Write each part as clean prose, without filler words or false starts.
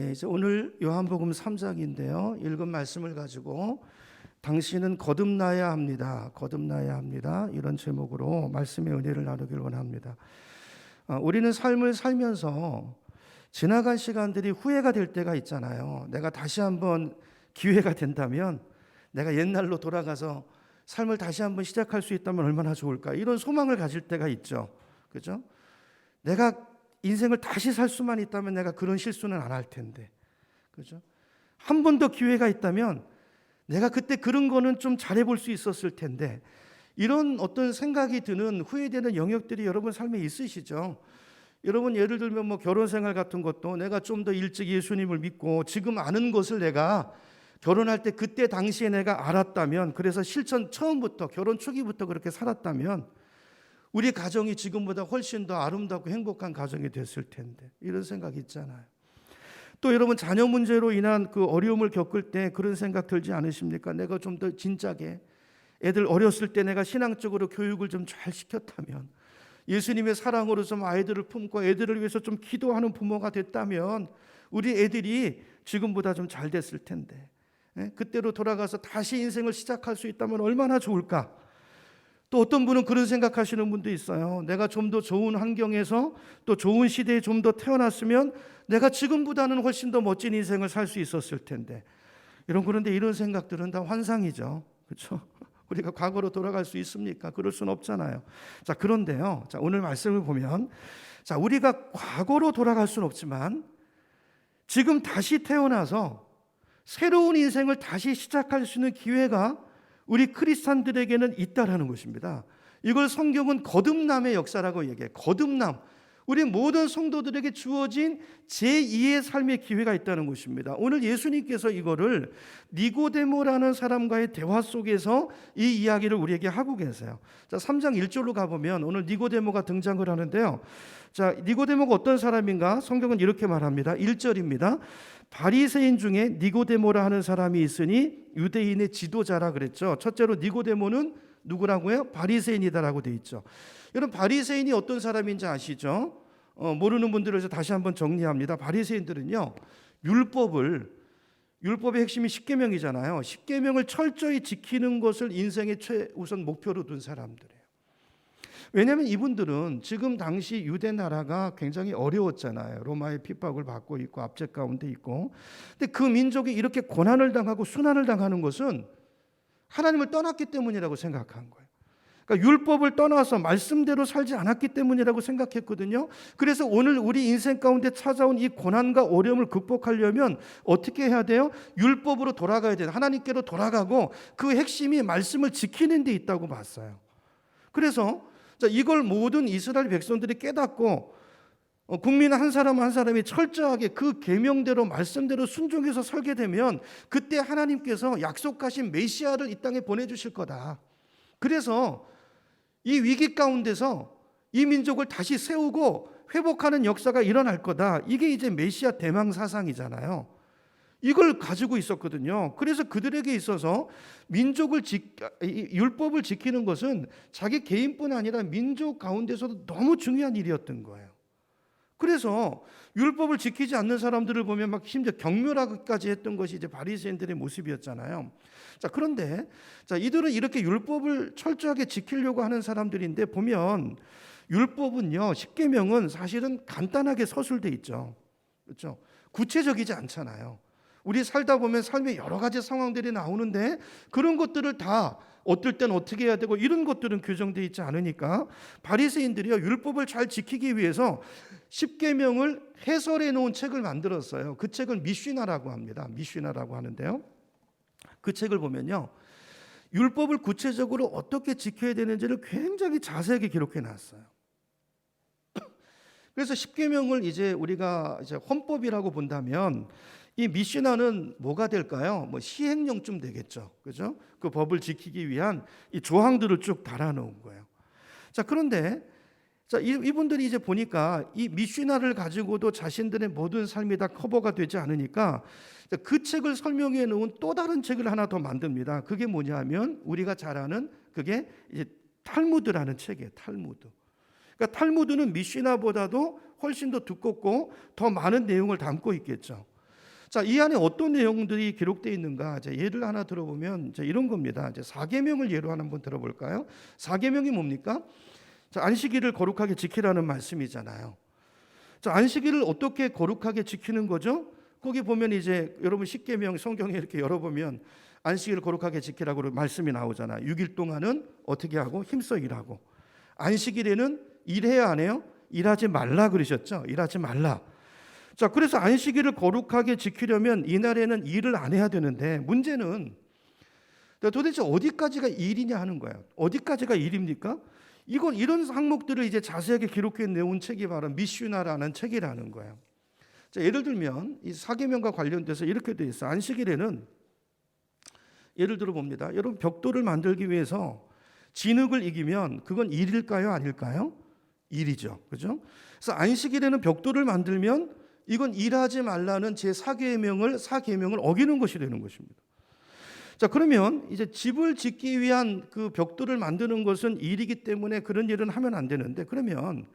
이제 오늘 요한복음 3장인데요. 읽은 말씀을 가지고 당신은 거듭나야 합니다. 거듭나야 합니다. 이런 제목으로 말씀의 은혜를 나누길 원합니다. 우리는 삶을 살면서 지나간 시간들이 후회가 될 때가 있잖아요. 내가 다시 한번 기회가 된다면, 내가 옛날로 돌아가서 삶을 다시 한번 시작할 수 있다면 얼마나 좋을까, 이런 소망을 가질 때가 있죠. 그죠? 내가 인생을 다시 살 수만 있다면 내가 그런 실수는 안 할 텐데, 그죠? 한 번 더 기회가 있다면 내가 그때 그런 거는 좀 잘해볼 수 있었을 텐데, 이런 어떤 생각이 드는, 후회되는 영역들이 여러분 삶에 있으시죠? 여러분 예를 들면 뭐 결혼 생활 같은 것도, 내가 좀 더 일찍 예수님을 믿고 지금 아는 것을 내가 결혼할 때 그때 당시에 내가 알았다면, 그래서 실천 처음부터 결혼 초기부터 그렇게 살았다면 우리 가정이 지금보다 훨씬 더 아름답고 행복한 가정이 됐을 텐데, 이런 생각이 있잖아요. 또 여러분 자녀 문제로 인한 그 어려움을 겪을 때 그런 생각 들지 않으십니까? 내가 좀 더 진작에 애들 어렸을 때 내가 신앙적으로 교육을 좀 잘 시켰다면, 예수님의 사랑으로 좀 아이들을 품고 애들을 위해서 좀 기도하는 부모가 됐다면 우리 애들이 지금보다 좀 잘 됐을 텐데, 그때로 돌아가서 다시 인생을 시작할 수 있다면 얼마나 좋을까? 또 어떤 분은 그런 생각하시는 분도 있어요. 내가 좀 더 좋은 환경에서 또 좋은 시대에 좀 더 태어났으면 내가 지금보다는 훨씬 더 멋진 인생을 살 수 있었을 텐데, 그런데 이런 생각들은 다 환상이죠. 그렇죠? 우리가 과거로 돌아갈 수 있습니까? 그럴 수는 없잖아요. 자, 그런데요. 자, 오늘 말씀을 보면, 자, 우리가 과거로 돌아갈 수는 없지만 지금 다시 태어나서 새로운 인생을 다시 시작할 수 있는 기회가 우리 크리스찬들에게는 있다라는 것입니다. 이걸 성경은 거듭남의 역사라고 얘기해요. 거듭남. 우리 모든 성도들에게 주어진 제2의 삶의 기회가 있다는 것입니다. 오늘 예수님께서 이거를 니고데모라는 사람과의 대화 속에서 이 이야기를 우리에게 하고 계세요. 자, 3장 1절로 가보면 오늘 니고데모가 등장을 하는데요. 자, 니고데모가 어떤 사람인가? 성경은 이렇게 말합니다. 1절입니다. 바리새인 중에 니고데모라 하는 사람이 있으니 유대인의 지도자라 그랬죠. 첫째로 니고데모는 누구라고요? 바리새인이다라고 돼 있죠. 여러분, 바리새인이 어떤 사람인지 아시죠? 모르는 분들을 위해서 다시 한번 정리합니다. 바리새인들은요, 율법의 핵심이 십계명이잖아요. 십계명을 철저히 지키는 것을 인생의 최우선 목표로 둔 사람들이에요. 왜냐하면 이분들은 지금 당시 유대 나라가 굉장히 어려웠잖아요. 로마의 핍박을 받고 있고 압제 가운데 있고. 근데 그 민족이 이렇게 고난을 당하고 순환을 당하는 것은 하나님을 떠났기 때문이라고 생각한 거예요. 그러니까 율법을 떠나서 말씀대로 살지 않았기 때문이라고 생각했거든요. 그래서 오늘 우리 인생 가운데 찾아온 이 고난과 어려움을 극복하려면 어떻게 해야 돼요? 율법으로 돌아가야 돼요. 하나님께로 돌아가고 그 핵심이 말씀을 지키는 데 있다고 봤어요. 그래서 이걸 모든 이스라엘 백성들이 깨닫고 국민 한 사람 한 사람이 철저하게 그 계명대로 말씀대로 순종해서 살게 되면 그때 하나님께서 약속하신 메시아를 이 땅에 보내주실 거다. 그래서 이 위기 가운데서 이 민족을 다시 세우고 회복하는 역사가 일어날 거다. 이게 이제 메시아 대망 사상이잖아요. 이걸 가지고 있었거든요. 그래서 그들에게 있어서 율법을 지키는 것은 자기 개인뿐 아니라 민족 가운데서도 너무 중요한 일이었던 거예요. 그래서 율법을 지키지 않는 사람들을 보면 막 심지어 경멸하기까지 했던 것이 이제 바리새인들의 모습이었잖아요. 자, 그런데 이들은 이렇게 율법을 철저하게 지키려고 하는 사람들인데, 보면 율법은요, 십계명은 사실은 간단하게 서술돼 있죠. 그렇죠? 구체적이지 않잖아요. 우리 살다 보면 삶에 여러 가지 상황들이 나오는데 그런 것들을 다 어떨 땐 어떻게 해야 되고 이런 것들은 규정되어 있지 않으니까 바리새인들이요, 율법을 잘 지키기 위해서 십계명을 해설해 놓은 책을 만들었어요. 그 책을 미슈나라고 합니다. 미슈나라고 하는데요, 그 책을 보면요, 율법을 구체적으로 어떻게 지켜야 되는지를 굉장히 자세하게 기록해 놨어요. 그래서 십계명을 이제 우리가 이제 헌법이라고 본다면 이 미슈나는 뭐가 될까요? 뭐 시행령쯤 되겠죠. 그죠? 그 법을 지키기 위한 이 조항들을 쭉 달아놓은 거예요. 자, 그런데 이분들이 이제 보니까 이 미슈나를 가지고도 자신들의 모든 삶이 다 커버가 되지 않으니까 그 책을 설명해 놓은 또 다른 책을 하나 더 만듭니다. 그게 뭐냐면 우리가 잘 아는 그게 이제 탈무드라는 책이에요. 탈무드. 그러니까 탈무드는 미슈나보다도 훨씬 더 두껍고 더 많은 내용을 담고 있겠죠. 자, 이 안에 어떤 내용들이 기록되어 있는가? 이제 예를 하나 들어보면 이제 이런 겁니다. 이제 사계명을 예로 하나 한번 들어볼까요? 사계명이 뭡니까? 자, 안식일을 거룩하게 지키라는 말씀이잖아요. 자, 안식일을 어떻게 거룩하게 지키는 거죠? 거기 보면 이제 여러분 십계명 성경에 이렇게 열어보면 안식일을 거룩하게 지키라고 말씀이 나오잖아요. 6일 동안은 어떻게 하고 힘써 일하고, 안식일에는 일해야 안 해요? 일하지 말라 그러셨죠? 일하지 말라. 자, 그래서 안식일을 거룩하게 지키려면 이날에는 일을 안 해야 되는데, 문제는 도대체 어디까지가 일이냐 하는 거예요. 어디까지가 일입니까? 이런 항목들을 이제 자세하게 기록해 내온 책이 바로 미슈나라는 책이라는 거예요. 자, 예를 들면 이 사계명과 관련돼서 이렇게 돼 있어. 안식일에는 예를 들어 봅니다. 여러분, 벽돌을 만들기 위해서 진흙을 이기면 그건 일일까요, 아닐까요? 일이죠. 그죠? 그래서 안식일에는 벽돌을 만들면 이건 일하지 말라는 제 사계명을 어기는 것이 되는 것입니다. 자, 그러면 이제 집을 짓기 위한 그 벽돌을 만드는 것은 일이기 때문에 그런 일은 하면 안 되는데, 그러면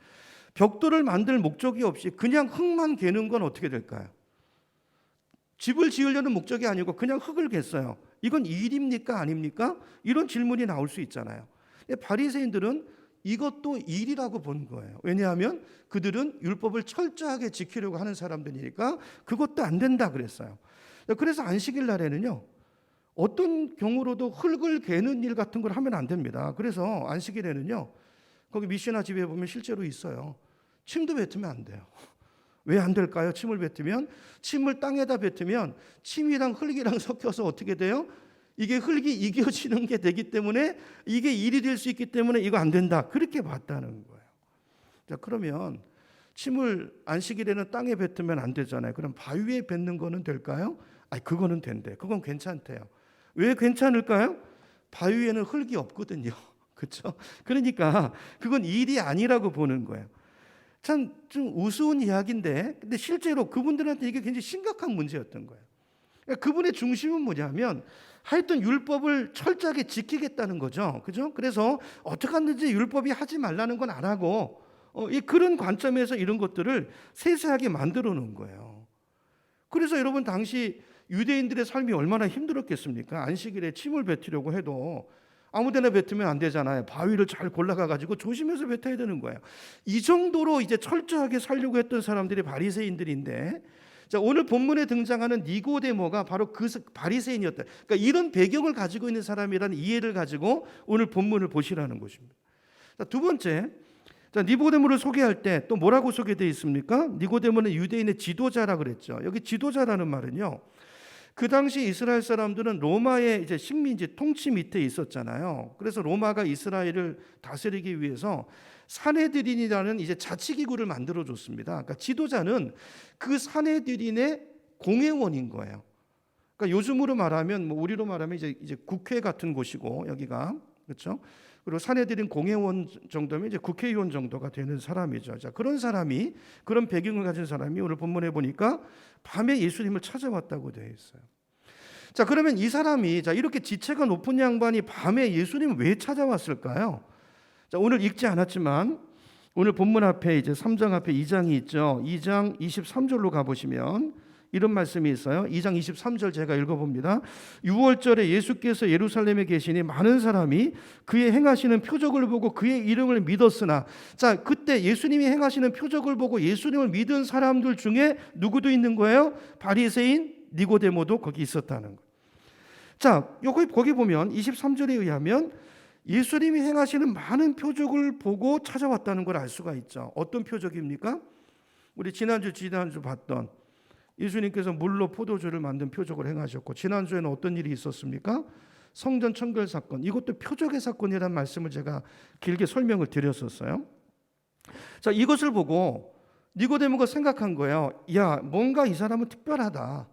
벽돌을 만들 목적이 없이 그냥 흙만 개는 건 어떻게 될까요? 집을 지으려는 목적이 아니고 그냥 흙을 갰어요. 이건 일입니까, 아닙니까? 이런 질문이 나올 수 있잖아요. 바리새인들은 이것도 일이라고 본 거예요. 왜냐하면 그들은 율법을 철저하게 지키려고 하는 사람들이니까 그것도 안 된다 그랬어요. 그래서 안식일 날에는요, 어떤 경우로도 흙을 개는 일 같은 걸 하면 안 됩니다. 그래서 안식일에는요, 거기 미시나 집에 보면 실제로 있어요. 침도 뱉으면 안 돼요. 왜 안 될까요? 침을 뱉으면, 침을 땅에다 뱉으면 침이랑 흙이랑 섞여서 어떻게 돼요? 이게 흙이 이겨지는 게 되기 때문에 이게 일이 될 수 있기 때문에 이거 안 된다. 그렇게 봤다는 거예요. 자, 그러면 침을 안식일에는 땅에 뱉으면 안 되잖아요. 그럼 바위에 뱉는 거는 될까요? 그거는 된대. 그건 괜찮대요. 왜 괜찮을까요? 바위에는 흙이 없거든요. 그렇죠? 그러니까 그건 일이 아니라고 보는 거예요. 참 좀 우스운 이야기인데, 근데 실제로 그분들한테 이게 굉장히 심각한 문제였던 거예요. 그러니까 그분의 중심은 뭐냐면 하여튼 율법을 철저하게 지키겠다는 거죠. 그죠? 그래서 어떻게 하든지 율법이 하지 말라는 건 안 하고, 그런 관점에서 이런 것들을 세세하게 만들어 놓은 거예요. 그래서 여러분, 당시 유대인들의 삶이 얼마나 힘들었겠습니까? 안식일에 침을 뱉으려고 해도 아무데나 뱉으면 안 되잖아요. 바위를 잘 골라가 가지고 조심해서 뱉어야 되는 거예요. 이 정도로 이제 철저하게 살려고 했던 사람들이 바리새인들인데, 자, 오늘 본문에 등장하는 니고데모가 바로 그 바리새인이었다. 그러니까 이런 배경을 가지고 있는 사람이라는 이해를 가지고 오늘 본문을 보시라는 것입니다. 자, 두 번째, 자, 니고데모를 소개할 때 또 뭐라고 소개되어 있습니까? 니고데모는 유대인의 지도자라 그랬죠. 여기 지도자라는 말은요, 그 당시 이스라엘 사람들은 로마의 이제 식민지 통치 밑에 있었잖아요. 그래서 로마가 이스라엘을 다스리기 위해서 사내들인이라는 이제 자치기구를 만들어 줬습니다. 그러니까 지도자는 그 사내들인의 공회원인 거예요. 그러니까 요즘으로 말하면, 우리로 말하면 이제 국회 같은 곳이고, 여기가, 그렇죠? 그리고 사내들인 공회원 정도면 이제 국회의원 정도가 되는 사람이죠. 자, 그런 사람이, 그런 배경을 가진 사람이 오늘 본문에 보니까 밤에 예수님을 찾아왔다고 되어 있어요. 자, 그러면 이 사람이, 자, 이렇게 지체가 높은 양반이 밤에 예수님을 왜 찾아왔을까요? 자, 오늘 읽지 않았지만 오늘 본문 앞에 이제 3장 앞에 2장이 있죠. 2장 23절로 가보시면 이런 말씀이 있어요. 2장 23절 제가 읽어봅니다. 6월절에 예수께서 예루살렘에 계시니 많은 사람이 그의 행하시는 표적을 보고 그의 이름을 믿었으나, 자, 그때 예수님이 행하시는 표적을 보고 예수님을 믿은 사람들 중에 누구도 있는 거예요? 바리새인 니고데모도 거기 있었다는 거예요. 자, 거기 보면 23절에 의하면 예수님이 행하시는 많은 표적을 보고 찾아왔다는 걸 알 수가 있죠. 어떤 표적입니까? 우리 지난주 봤던 예수님께서 물로 포도주를 만든 표적을 행하셨고, 지난주에는 어떤 일이 있었습니까? 성전 청결 사건, 이것도 표적의 사건이라는 말씀을 제가 길게 설명을 드렸었어요. 자, 이것을 보고 니고데모가 생각한 거예요. 야, 뭔가 이 사람은 특별하다.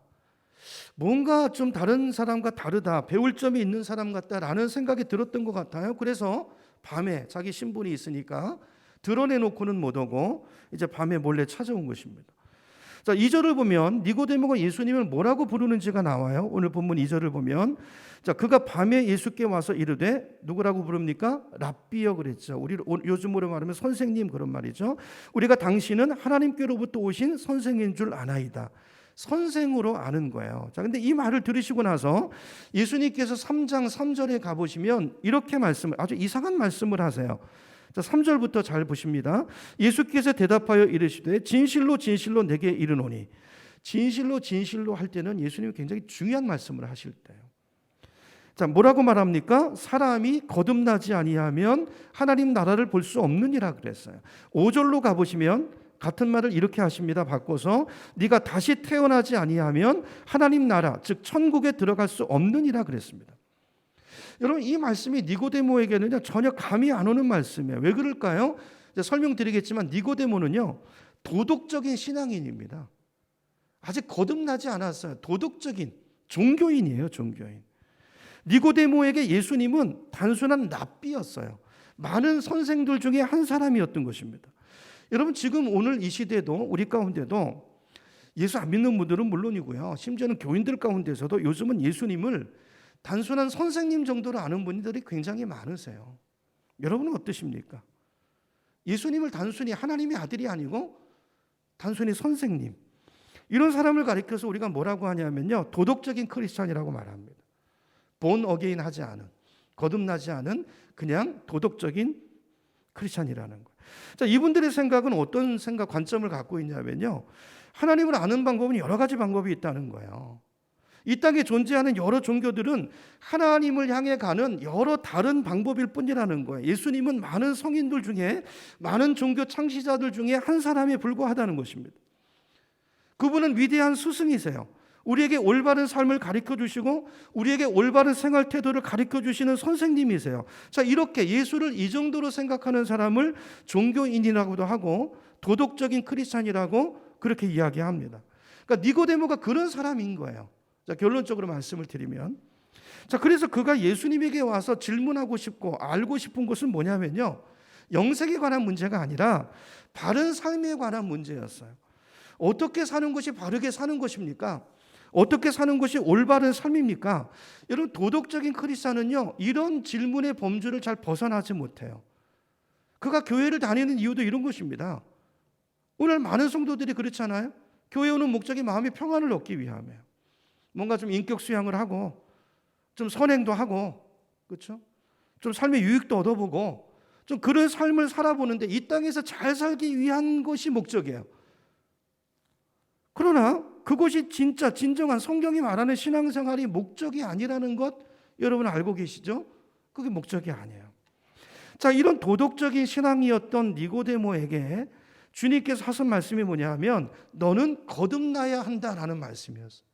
뭔가 좀 다른 사람과 다르다. 배울 점이 있는 사람 같다라는 생각이 들었던 것 같아요. 그래서 밤에 자기 신분이 있으니까 드러내놓고는 못 오고 이제 밤에 몰래 찾아온 것입니다. 자, 2절을 보면 니고데모가 예수님을 뭐라고 부르는지가 나와요. 오늘 본문 2절을 보면, 자, 그가 밤에 예수께 와서 이르되, 누구라고 부릅니까? 랍비여 그랬죠. 우리 요즘으로 말하면 선생님, 그런 말이죠. 우리가 당신은 하나님께로부터 오신 선생인 줄 아나이다. 선생으로 아는 거예요. 자, 근데 이 말을 들으시고 나서 예수님께서 3장 3절에 가보시면 이렇게 아주 이상한 말씀을 하세요. 자, 3절부터 잘 보십니다. 예수께서 대답하여 이르시되 진실로 진실로 내게 이르노니. 진실로 진실로 할 때는 예수님이 굉장히 중요한 말씀을 하실 때예요. 자, 뭐라고 말합니까? 사람이 거듭나지 아니하면 하나님 나라를 볼 수 없느니라 그랬어요. 5절로 가보시면 같은 말을 이렇게 하십니다. 바꿔서 네가 다시 태어나지 아니하면 하나님 나라 즉 천국에 들어갈 수 없느니라 그랬습니다. 여러분, 이 말씀이 니고데모에게는 전혀 감이 안 오는 말씀이에요. 왜 그럴까요? 설명드리겠지만 니고데모는요 도덕적인 신앙인입니다. 아직 거듭나지 않았어요. 도덕적인 종교인이에요. 종교인. 니고데모에게 예수님은 단순한 랍비였어요. 많은 선생들 중에 한 사람이었던 것입니다. 여러분, 지금 오늘 이 시대도 우리 가운데도 예수 안 믿는 분들은 물론이고요, 심지어는 교인들 가운데서도 요즘은 예수님을 단순한 선생님 정도로 아는 분들이 굉장히 많으세요. 여러분은 어떠십니까? 예수님을 단순히 하나님의 아들이 아니고 단순히 선생님, 이런 사람을 가리켜서 우리가 뭐라고 하냐면요, 도덕적인 크리스찬이라고 말합니다. 본 어게인 하지 않은, 거듭나지 않은 그냥 도덕적인 크리스찬이라는 거예요. 자, 이분들의 생각은 어떤 생각, 관점을 갖고 있냐면요, 하나님을 아는 방법은 여러 가지 방법이 있다는 거예요. 이 땅에 존재하는 여러 종교들은 하나님을 향해 가는 여러 다른 방법일 뿐이라는 거예요. 예수님은 많은 성인들 중에, 많은 종교 창시자들 중에 한 사람에 불과하다는 것입니다. 그분은 위대한 스승이세요. 우리에게 올바른 삶을 가르쳐 주시고 우리에게 올바른 생활 태도를 가르쳐 주시는 선생님이세요. 자, 이렇게 예수를 이 정도로 생각하는 사람을 종교인이라고도 하고 도덕적인 크리스찬이라고 그렇게 이야기합니다. 그러니까 니고데모가 그런 사람인 거예요. 자, 결론적으로 말씀을 드리면, 자, 그래서 그가 예수님에게 와서 질문하고 싶고 알고 싶은 것은 뭐냐면요, 영생에 관한 문제가 아니라 바른 삶에 관한 문제였어요. 어떻게 사는 것이 바르게 사는 것입니까? 어떻게 사는 것이 올바른 삶입니까? 여러분, 도덕적인 크리스찬은요 이런 질문의 범주를 잘 벗어나지 못해요. 그가 교회를 다니는 이유도 이런 것입니다. 오늘 많은 성도들이 그렇잖아요. 교회 오는 목적이 마음의 평안을 얻기 위함이에요. 뭔가 좀 인격 수양을 하고 좀 선행도 하고, 그렇죠? 좀 삶의 유익도 얻어보고 좀 그런 삶을 살아보는데 이 땅에서 잘 살기 위한 것이 목적이에요. 그러나 그것이 진짜 진정한 성경이 말하는 신앙생활이 목적이 아니라는 것 여러분 알고 계시죠? 그게 목적이 아니에요. 자, 이런 도덕적인 신앙이었던 니고데모에게 주님께서 하신 말씀이 뭐냐면 너는 거듭나야 한다라는 말씀이었어요.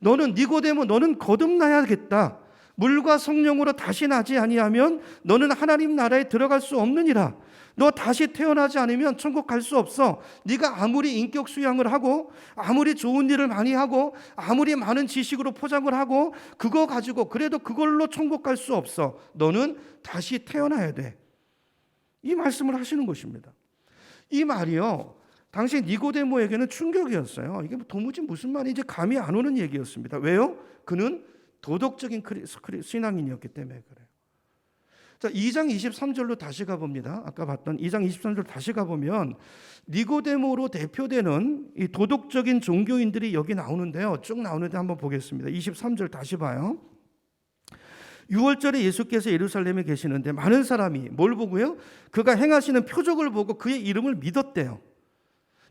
너는 니고데모, 너는 거듭나야겠다. 물과 성령으로 다시 나지 아니하면 너는 하나님 나라에 들어갈 수 없느니라. 너 다시 태어나지 않으면 천국 갈 수 없어. 네가 아무리 인격 수양을 하고 아무리 좋은 일을 많이 하고 아무리 많은 지식으로 포장을 하고 그거 가지고 그래도 그걸로 천국 갈 수 없어. 너는 다시 태어나야 돼. 이 말씀을 하시는 것입니다. 이 말이요, 당시 니고데모에게는 충격이었어요. 이게 도무지 무슨 말인지 감이 안 오는 얘기였습니다. 왜요? 그는 도덕적인 신앙인이었기 때문에 그래요. 자, 2장 23절로 다시 가봅니다. 아까 봤던 2장 23절 다시 가보면 니고데모로 대표되는 이 도덕적인 종교인들이 여기 나오는데요. 쭉 나오는데 한번 보겠습니다. 23절 다시 봐요. 6월절에 예수께서 예루살렘에 계시는데 많은 사람이 뭘 보고요? 그가 행하시는 표적을 보고 그의 이름을 믿었대요.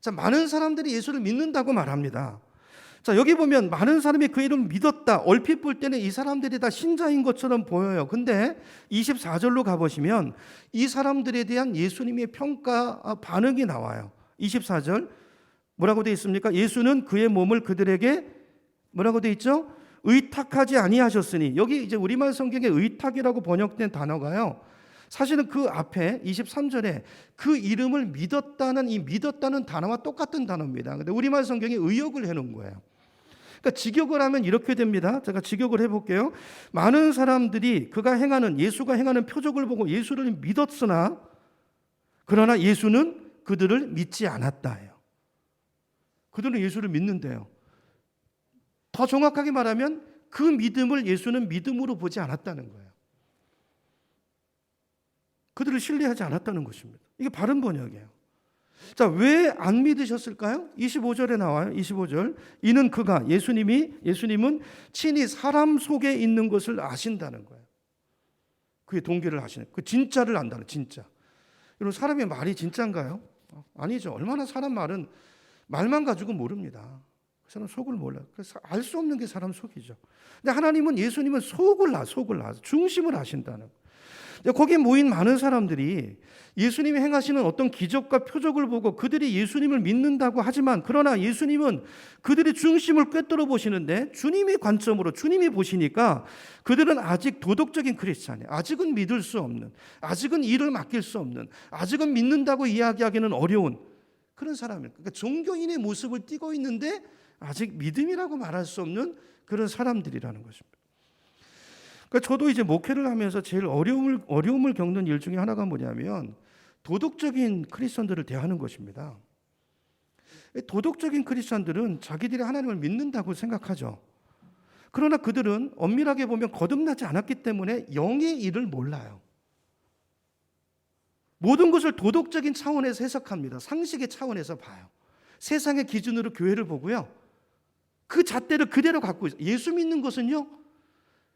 자, 많은 사람들이 예수를 믿는다고 말합니다. 자, 여기 보면 많은 사람이 그 이름을 믿었다. 얼핏 볼 때는 이 사람들이 다 신자인 것처럼 보여요. 근데 24절로 가보시면 이 사람들에 대한 예수님의 평가 반응이 나와요. 24절 뭐라고 되어 있습니까? 예수는 그의 몸을 그들에게 뭐라고 되어 있죠? 의탁하지 아니하셨으니. 여기 이제 우리말 성경에 의탁이라고 번역된 단어가요, 사실은 그 앞에 23절에 그 이름을 믿었다는 이 믿었다는 단어와 똑같은 단어입니다. 근데 우리말 성경에 의역을 해놓은 거예요. 그러니까 직역을 하면 이렇게 됩니다. 제가 직역을 해볼게요. 많은 사람들이 그가 행하는, 예수가 행하는 표적을 보고 예수를 믿었으나 그러나 예수는 그들을 믿지 않았다예요. 그들은 예수를 믿는데요, 더 정확하게 말하면 그 믿음을 예수는 믿음으로 보지 않았다는 거예요. 그들을 신뢰하지 않았다는 것입니다. 이게 바른 번역이에요. 자, 왜 안 믿으셨을까요? 25절에 나와요. 25절. 이는 그가 예수님은 친히 사람 속에 있는 것을 아신다는 거예요. 그의 동기를 아시는. 그 진짜를 안다는, 진짜. 여러분, 사람의 말이 진짜인가요? 아니죠. 얼마나 사람 말은 말만 가지고 모릅니다. 그 사람 속을 몰라요. 그래서 알 수 없는 게 사람 속이죠. 근데 하나님은, 예수님은 속을 중심을 아신다는. 거기에 모인 많은 사람들이 예수님이 행하시는 어떤 기적과 표적을 보고 그들이 예수님을 믿는다고 하지만, 그러나 예수님은 그들의 중심을 꿰뚫어 보시는데, 주님의 관점으로 주님이 보시니까 그들은 아직 도덕적인 크리스찬이에요. 아직은 믿을 수 없는, 아직은 일을 맡길 수 없는, 아직은 믿는다고 이야기하기는 어려운 그런 사람이에요. 그러니까 종교인의 모습을 띠고 있는데 아직 믿음이라고 말할 수 없는 그런 사람들이라는 것입니다. 그러니까 저도 이제 목회를 하면서 제일 어려움을 겪는 일 중에 하나가 뭐냐면, 도덕적인 크리스천들을 대하는 것입니다. 도덕적인 크리스천들은 자기들이 하나님을 믿는다고 생각하죠. 그러나 그들은 엄밀하게 보면 거듭나지 않았기 때문에 영의 일을 몰라요. 모든 것을 도덕적인 차원에서 해석합니다. 상식의 차원에서 봐요. 세상의 기준으로 교회를 보고요, 그 잣대를 그대로 갖고 있어요. 예수 믿는 것은요,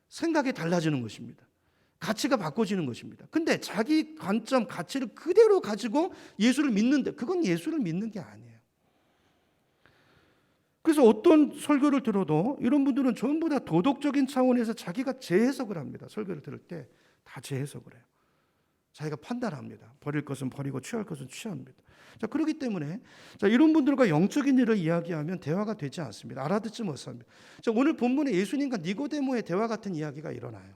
생각이 달라지는 것입니다. 가치가 바꿔지는 것입니다. 근데 자기 관점, 가치를 그대로 가지고 예수를 믿는데, 그건 예수를 믿는 게 아니에요. 그래서 어떤 설교를 들어도 이런 분들은 전부 다 도덕적인 차원에서 자기가 재해석을 합니다. 설교를 들을 때 다 재해석을 해요. 자기가 판단합니다. 버릴 것은 버리고 취할 것은 취합니다. 자, 그렇기 때문에 이런 분들과 영적인 일을 이야기하면 대화가 되지 않습니다. 알아듣지 못합니다. 자, 오늘 본문에 예수님과 니고데모의 대화 같은 이야기가 일어나요.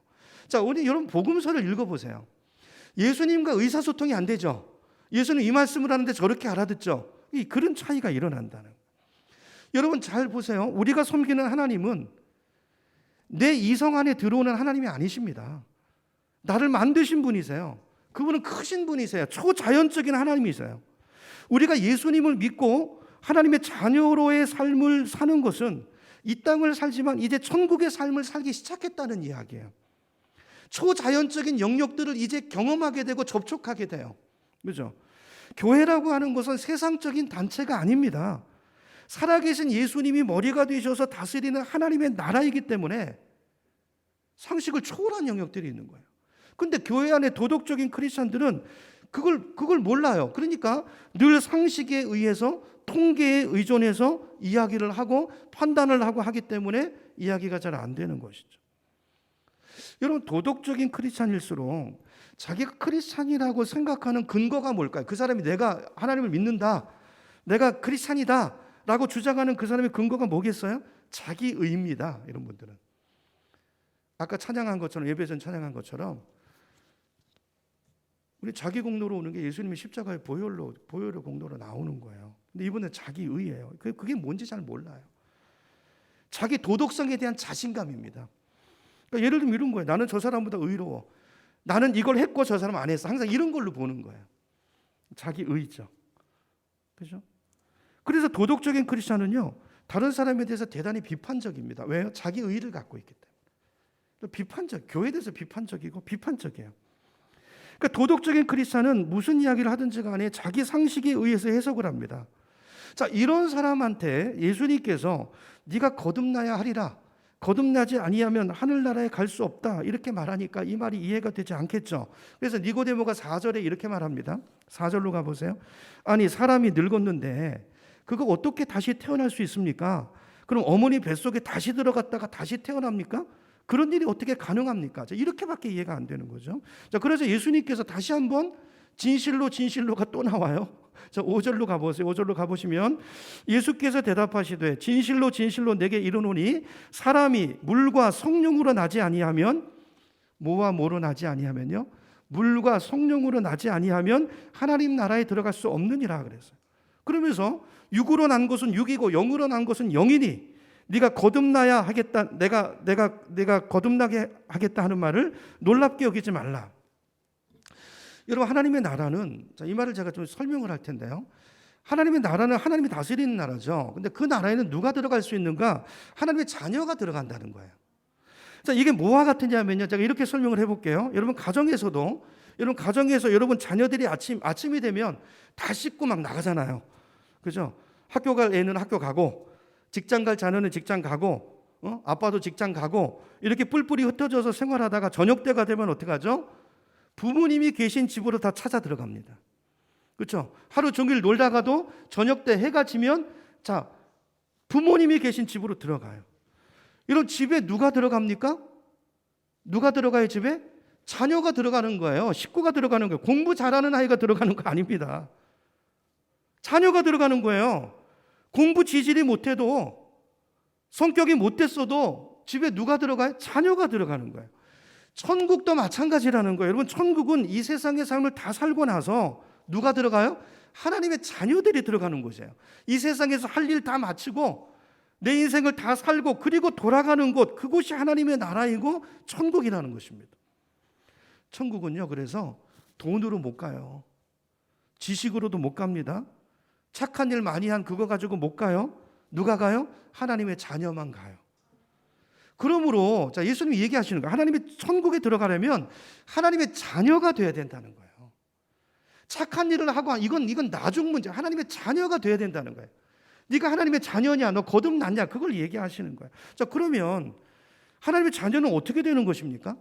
자, 오늘 여러분 복음서를 읽어보세요. 예수님과 의사소통이 안 되죠. 예수님 이 말씀을 하는데 저렇게 알아듣죠. 그런 차이가 일어난다는 거예요. 여러분 잘 보세요. 우리가 섬기는 하나님은 내 이성 안에 들어오는 하나님이 아니십니다. 나를 만드신 분이세요. 그분은 크신 분이세요. 초자연적인 하나님이세요. 우리가 예수님을 믿고 하나님의 자녀로의 삶을 사는 것은 이 땅을 살지만 이제 천국의 삶을 살기 시작했다는 이야기예요. 초자연적인 영역들을 이제 경험하게 되고 접촉하게 돼요. 그렇죠? 교회라고 하는 것은 세상적인 단체가 아닙니다. 살아계신 예수님이 머리가 되셔서 다스리는 하나님의 나라이기 때문에 상식을 초월한 영역들이 있는 거예요. 근데 교회 안에 도덕적인 크리스천들은 그걸 몰라요. 그러니까 늘 상식에 의해서, 통계에 의존해서 이야기를 하고 판단을 하고 하기 때문에 이야기가 잘 안 되는 것이죠. 여러분, 도덕적인 크리스찬일수록 자기가 크리스찬이라고 생각하는 근거가 뭘까요? 그 사람이 내가 하나님을 믿는다, 내가 크리스찬이다 라고 주장하는 그 사람의 근거가 뭐겠어요? 자기의입니다. 이런 분들은 아까 찬양한 것처럼, 예배전 찬양한 것처럼 우리 자기 공로로 오는 게 예수님이 십자가의 보혈의 공로로 나오는 거예요. 근데 이분은 자기의예요. 그게 뭔지 잘 몰라요. 자기 도덕성에 대한 자신감입니다. 그러니까 예를 들면 이런 거예요. 나는 저 사람보다 의로워. 나는 이걸 했고 저 사람 안 했어. 항상 이런 걸로 보는 거예요. 자기의죠. 그렇죠? 그래서 도덕적인 크리스천은요, 다른 사람에 대해서 대단히 비판적입니다. 왜요? 자기의를 갖고 있기 때문에. 교회에 대해서 비판적이고 비판적이에요. 그러니까 도덕적인 크리스찬은 무슨 이야기를 하든지 간에 자기 상식에 의해서 해석을 합니다. 자, 이런 사람한테 예수님께서 네가 거듭나야 하리라, 거듭나지 아니하면 하늘나라에 갈 수 없다, 이렇게 말하니까 이 말이 이해가 되지 않겠죠. 그래서 니고데모가 4절에 이렇게 말합니다. 4절로 가보세요. 아니, 사람이 늙었는데 그거 어떻게 다시 태어날 수 있습니까? 그럼 어머니 뱃속에 다시 들어갔다가 다시 태어납니까? 그런 일이 어떻게 가능합니까? 이렇게밖에 이해가 안 되는 거죠. 자, 그래서 예수님께서 다시 한번 진실로가 또 나와요. 자, 5절로 가보세요. 5절로 가보시면 예수께서 대답하시되 진실로 내게 이르노니 사람이 물과 성령으로 나지 아니하면, 뭐와 뭐로 나지 아니하면요, 물과 성령으로 나지 아니하면 하나님 나라에 들어갈 수 없느니라 그랬어요. 그러면서 육으로 난 것은 육이고 영으로 난 것은 영이니 네가 거듭나야 하겠다, 내가 거듭나게 하겠다 하는 말을 놀랍게 여기지 말라. 여러분, 하나님의 나라는, 이 말을 제가 좀 설명을 할 텐데요, 하나님의 나라는 하나님이 다스리는 나라죠. 근데 그 나라에는 누가 들어갈 수 있는가? 하나님의 자녀가 들어간다는 거예요. 자, 이게 뭐와 같으냐면요, 제가 이렇게 설명을 해볼게요. 여러분, 가정에서도 여러분 가정에서 여러분 자녀들이 아침이 되면 다 씻고 막 나가잖아요. 그죠? 학교 갈 애는 학교 가고 직장 갈 자녀는 직장 가고 아빠도 직장 가고 이렇게 뿔뿔이 흩어져서 생활하다가 저녁 때가 되면 어떻게 하죠? 부모님이 계신 집으로 다 찾아 들어갑니다. 그렇죠? 하루 종일 놀다가도 저녁 때 해가 지면 자 부모님이 계신 집으로 들어가요. 이런 집에 누가 들어갑니까? 누가 들어가요 집에? 자녀가 들어가는 거예요. 식구가 들어가는 거예요. 공부 잘하는 아이가 들어가는 거 아닙니다. 자녀가 들어가는 거예요. 공부 지질이 못해도 성격이 못됐어도 집에 누가 들어가요? 자녀가 들어가는 거예요. 천국도 마찬가지라는 거예요. 여러분 천국은 이 세상의 삶을 다 살고 나서 누가 들어가요? 하나님의 자녀들이 들어가는 곳이에요. 이 세상에서 할 일 다 마치고 내 인생을 다 살고 그리고 돌아가는 곳, 그곳이 하나님의 나라이고 천국이라는 것입니다. 천국은요, 그래서 돈으로 못 가요. 지식으로도 못 갑니다. 착한 일 많이 한 그거 가지고 못 가요. 누가 가요? 하나님의 자녀만 가요. 그러므로 자 예수님이 얘기하시는 거예요. 하나님의 천국에 들어가려면 하나님의 자녀가 돼야 된다는 거예요. 착한 일을 하고 이건 나중 문제. 하나님의 자녀가 돼야 된다는 거예요. 네가 하나님의 자녀냐, 너 거듭났냐, 그걸 얘기하시는 거예요. 자 그러면 하나님의 자녀는 어떻게 되는 것입니까?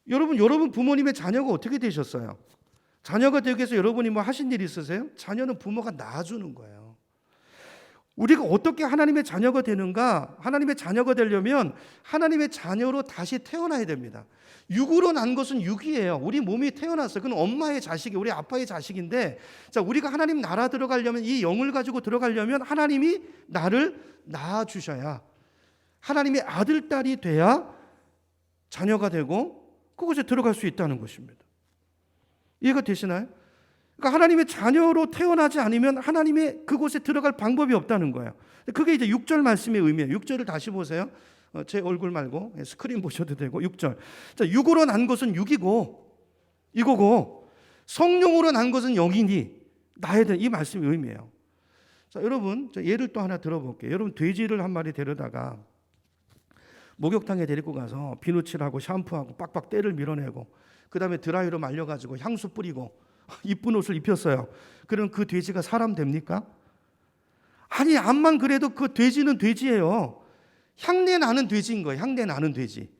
여러분 부모님의 자녀가 어떻게 되셨어요? 자녀가 되기 위해서 여러분이 뭐 하신 일 있으세요? 자녀는 부모가 낳아주는 거예요. 우리가 어떻게 하나님의 자녀가 되는가? 하나님의 자녀가 되려면 하나님의 자녀로 다시 태어나야 됩니다. 육으로 난 것은 육이에요. 우리 몸이 태어났어요. 그건 엄마의 자식이 우리 아빠의 자식인데 자 우리가 하나님 나라 들어가려면 이 영을 가지고 들어가려면 하나님이 나를 낳아주셔야 하나님의 아들, 딸이 돼야 자녀가 되고 그곳에 들어갈 수 있다는 것입니다. 이해가 되시나요? 그러니까 하나님의 자녀로 태어나지 않으면 하나님의 그곳에 들어갈 방법이 없다는 거예요. 그게 이제 6절 말씀의 의미예요. 6절을 다시 보세요. 제 얼굴 말고 스크린 보셔도 되고 6절. 자, 육으로 난 것은 육이고 이거고 성령으로 난 것은 영이니 나야 돼. 이 말씀의 의미예요. 자, 여러분 예를 또 하나 들어볼게요. 여러분 돼지를 한 마리 데려다가 목욕탕에 데리고 가서 비누칠하고 샴푸하고 빡빡 때를 밀어내고 그 다음에 드라이로 말려가지고 향수 뿌리고 이쁜 옷을 입혔어요. 그럼 그 돼지가 사람 됩니까? 아니 암만 그래도 그 돼지는 돼지예요. 향내 나는 돼지인 거예요. 향내 나는 돼지.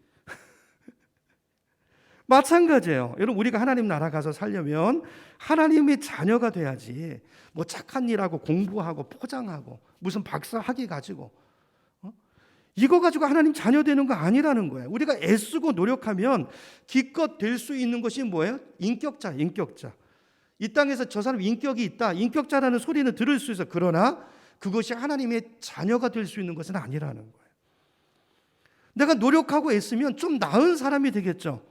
마찬가지예요. 여러분 우리가 하나님 나라 가서 살려면 하나님의 자녀가 돼야지 뭐 착한 일하고 공부하고 포장하고 무슨 박사 학위 가지고 이거 가지고 하나님 자녀 되는 거 아니라는 거예요. 우리가 애쓰고 노력하면 기껏 될 수 있는 것이 뭐예요? 인격자. 이 땅에서 저 사람 인격이 있다. 인격자라는 소리는 들을 수 있어. 그러나 그것이 하나님의 자녀가 될 수 있는 것은 아니라는 거예요. 내가 노력하고 애쓰면 좀 나은 사람이 되겠죠.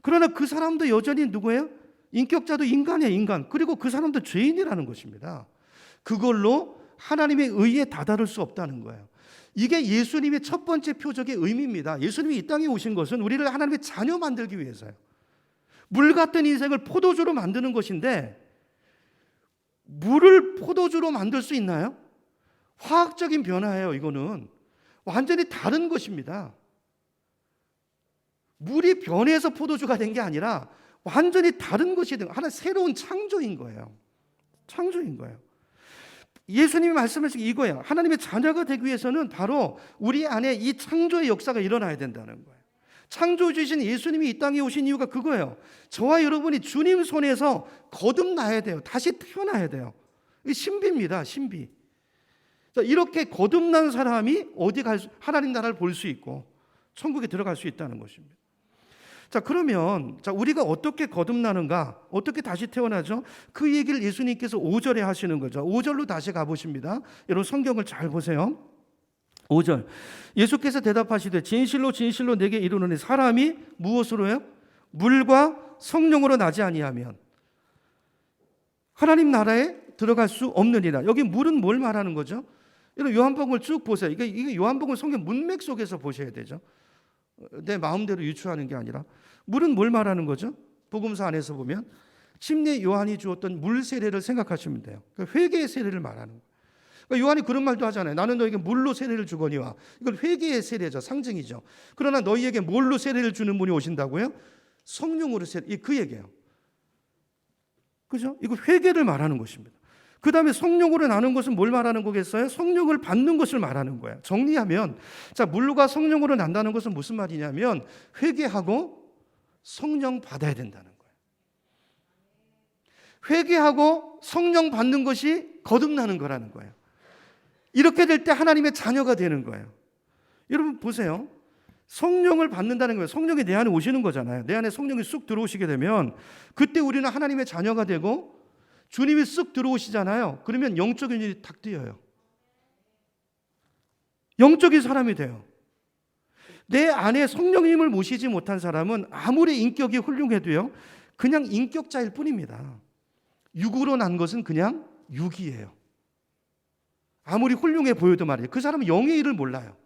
그러나 그 사람도 여전히 누구예요? 인격자도 인간이에요, 인간. 그리고 그 사람도 죄인이라는 것입니다. 그걸로 하나님의 의에 다다를 수 없다는 거예요. 이게 예수님의 첫 번째 표적의 의미입니다. 예수님이 이 땅에 오신 것은 우리를 하나님의 자녀 만들기 위해서요. 물 같은 인생을 포도주로 만드는 것인데 물을 포도주로 만들 수 있나요? 화학적인 변화예요. 이거는 완전히 다른 것입니다. 물이 변해서 포도주가 된 게 아니라 완전히 다른 것이 된 하나 새로운 창조인 거예요. 창조인 거예요. 예수님이 말씀하신 게 이거예요. 하나님의 자녀가 되기 위해서는 바로 우리 안에 이 창조의 역사가 일어나야 된다는 거예요. 창조주이신 예수님이 이 땅에 오신 이유가 그거예요. 저와 여러분이 주님 손에서 거듭나야 돼요. 다시 태어나야 돼요. 이 신비입니다. 신비. 이렇게 거듭난 사람이 어디 하나님 나라를 볼 수 있고 천국에 들어갈 수 있다는 것입니다. 자, 그러면 우리가 어떻게 거듭나는가? 어떻게 다시 태어나죠? 그 얘기를 예수님께서 5절에 하시는 거죠. 5절로 다시 가보십니다. 여러분 성경을 잘 보세요. 5절. 예수께서 대답하시되 진실로 진실로 내게 이르노니 사람이 무엇으로요? 물과 성령으로 나지 아니하면 하나님 나라에 들어갈 수 없느니라. 여기 물은 뭘 말하는 거죠? 여러분 요한복음을 쭉 보세요. 이게 요한복음 성경 문맥 속에서 보셔야 되죠. 내 마음대로 유추하는 게 아니라 물은 뭘 말하는 거죠? 복음서 안에서 보면 침례 요한이 주었던 물 세례를 생각하시면 돼요. 그러니까 회개의 세례를 말하는 거예요. 그러니까 요한이 그런 말도 하잖아요. 나는 너에게 물로 세례를 주거니와. 이걸 회개의 세례죠. 상징이죠. 그러나 너희에게 뭘로 세례를 주는 분이 오신다고요? 성령으로 그 얘기예요. 그죠? 이거 회개를 말하는 것입니다. 그 다음에 성령으로 나는 것은 뭘 말하는 거겠어요? 성령을 받는 것을 말하는 거예요. 정리하면, 자, 물과 성령으로 난다는 것은 무슨 말이냐면 회개하고 성령 받아야 된다는 거예요. 회개하고 성령 받는 것이 거듭나는 거라는 거예요. 이렇게 될 때 하나님의 자녀가 되는 거예요. 여러분 보세요. 성령을 받는다는 거예요. 성령이 내 안에 오시는 거잖아요. 내 안에 성령이 쑥 들어오시게 되면 그때 우리는 하나님의 자녀가 되고 주님이 쑥 들어오시잖아요. 그러면 영적인 일이 탁 뜨여요. 영적인 사람이 돼요. 내 안에 성령님을 모시지 못한 사람은 아무리 인격이 훌륭해도요, 그냥 인격자일 뿐입니다. 육으로 난 것은 그냥 육이에요. 아무리 훌륭해 보여도 말이에요. 그 사람은 영의 일을 몰라요.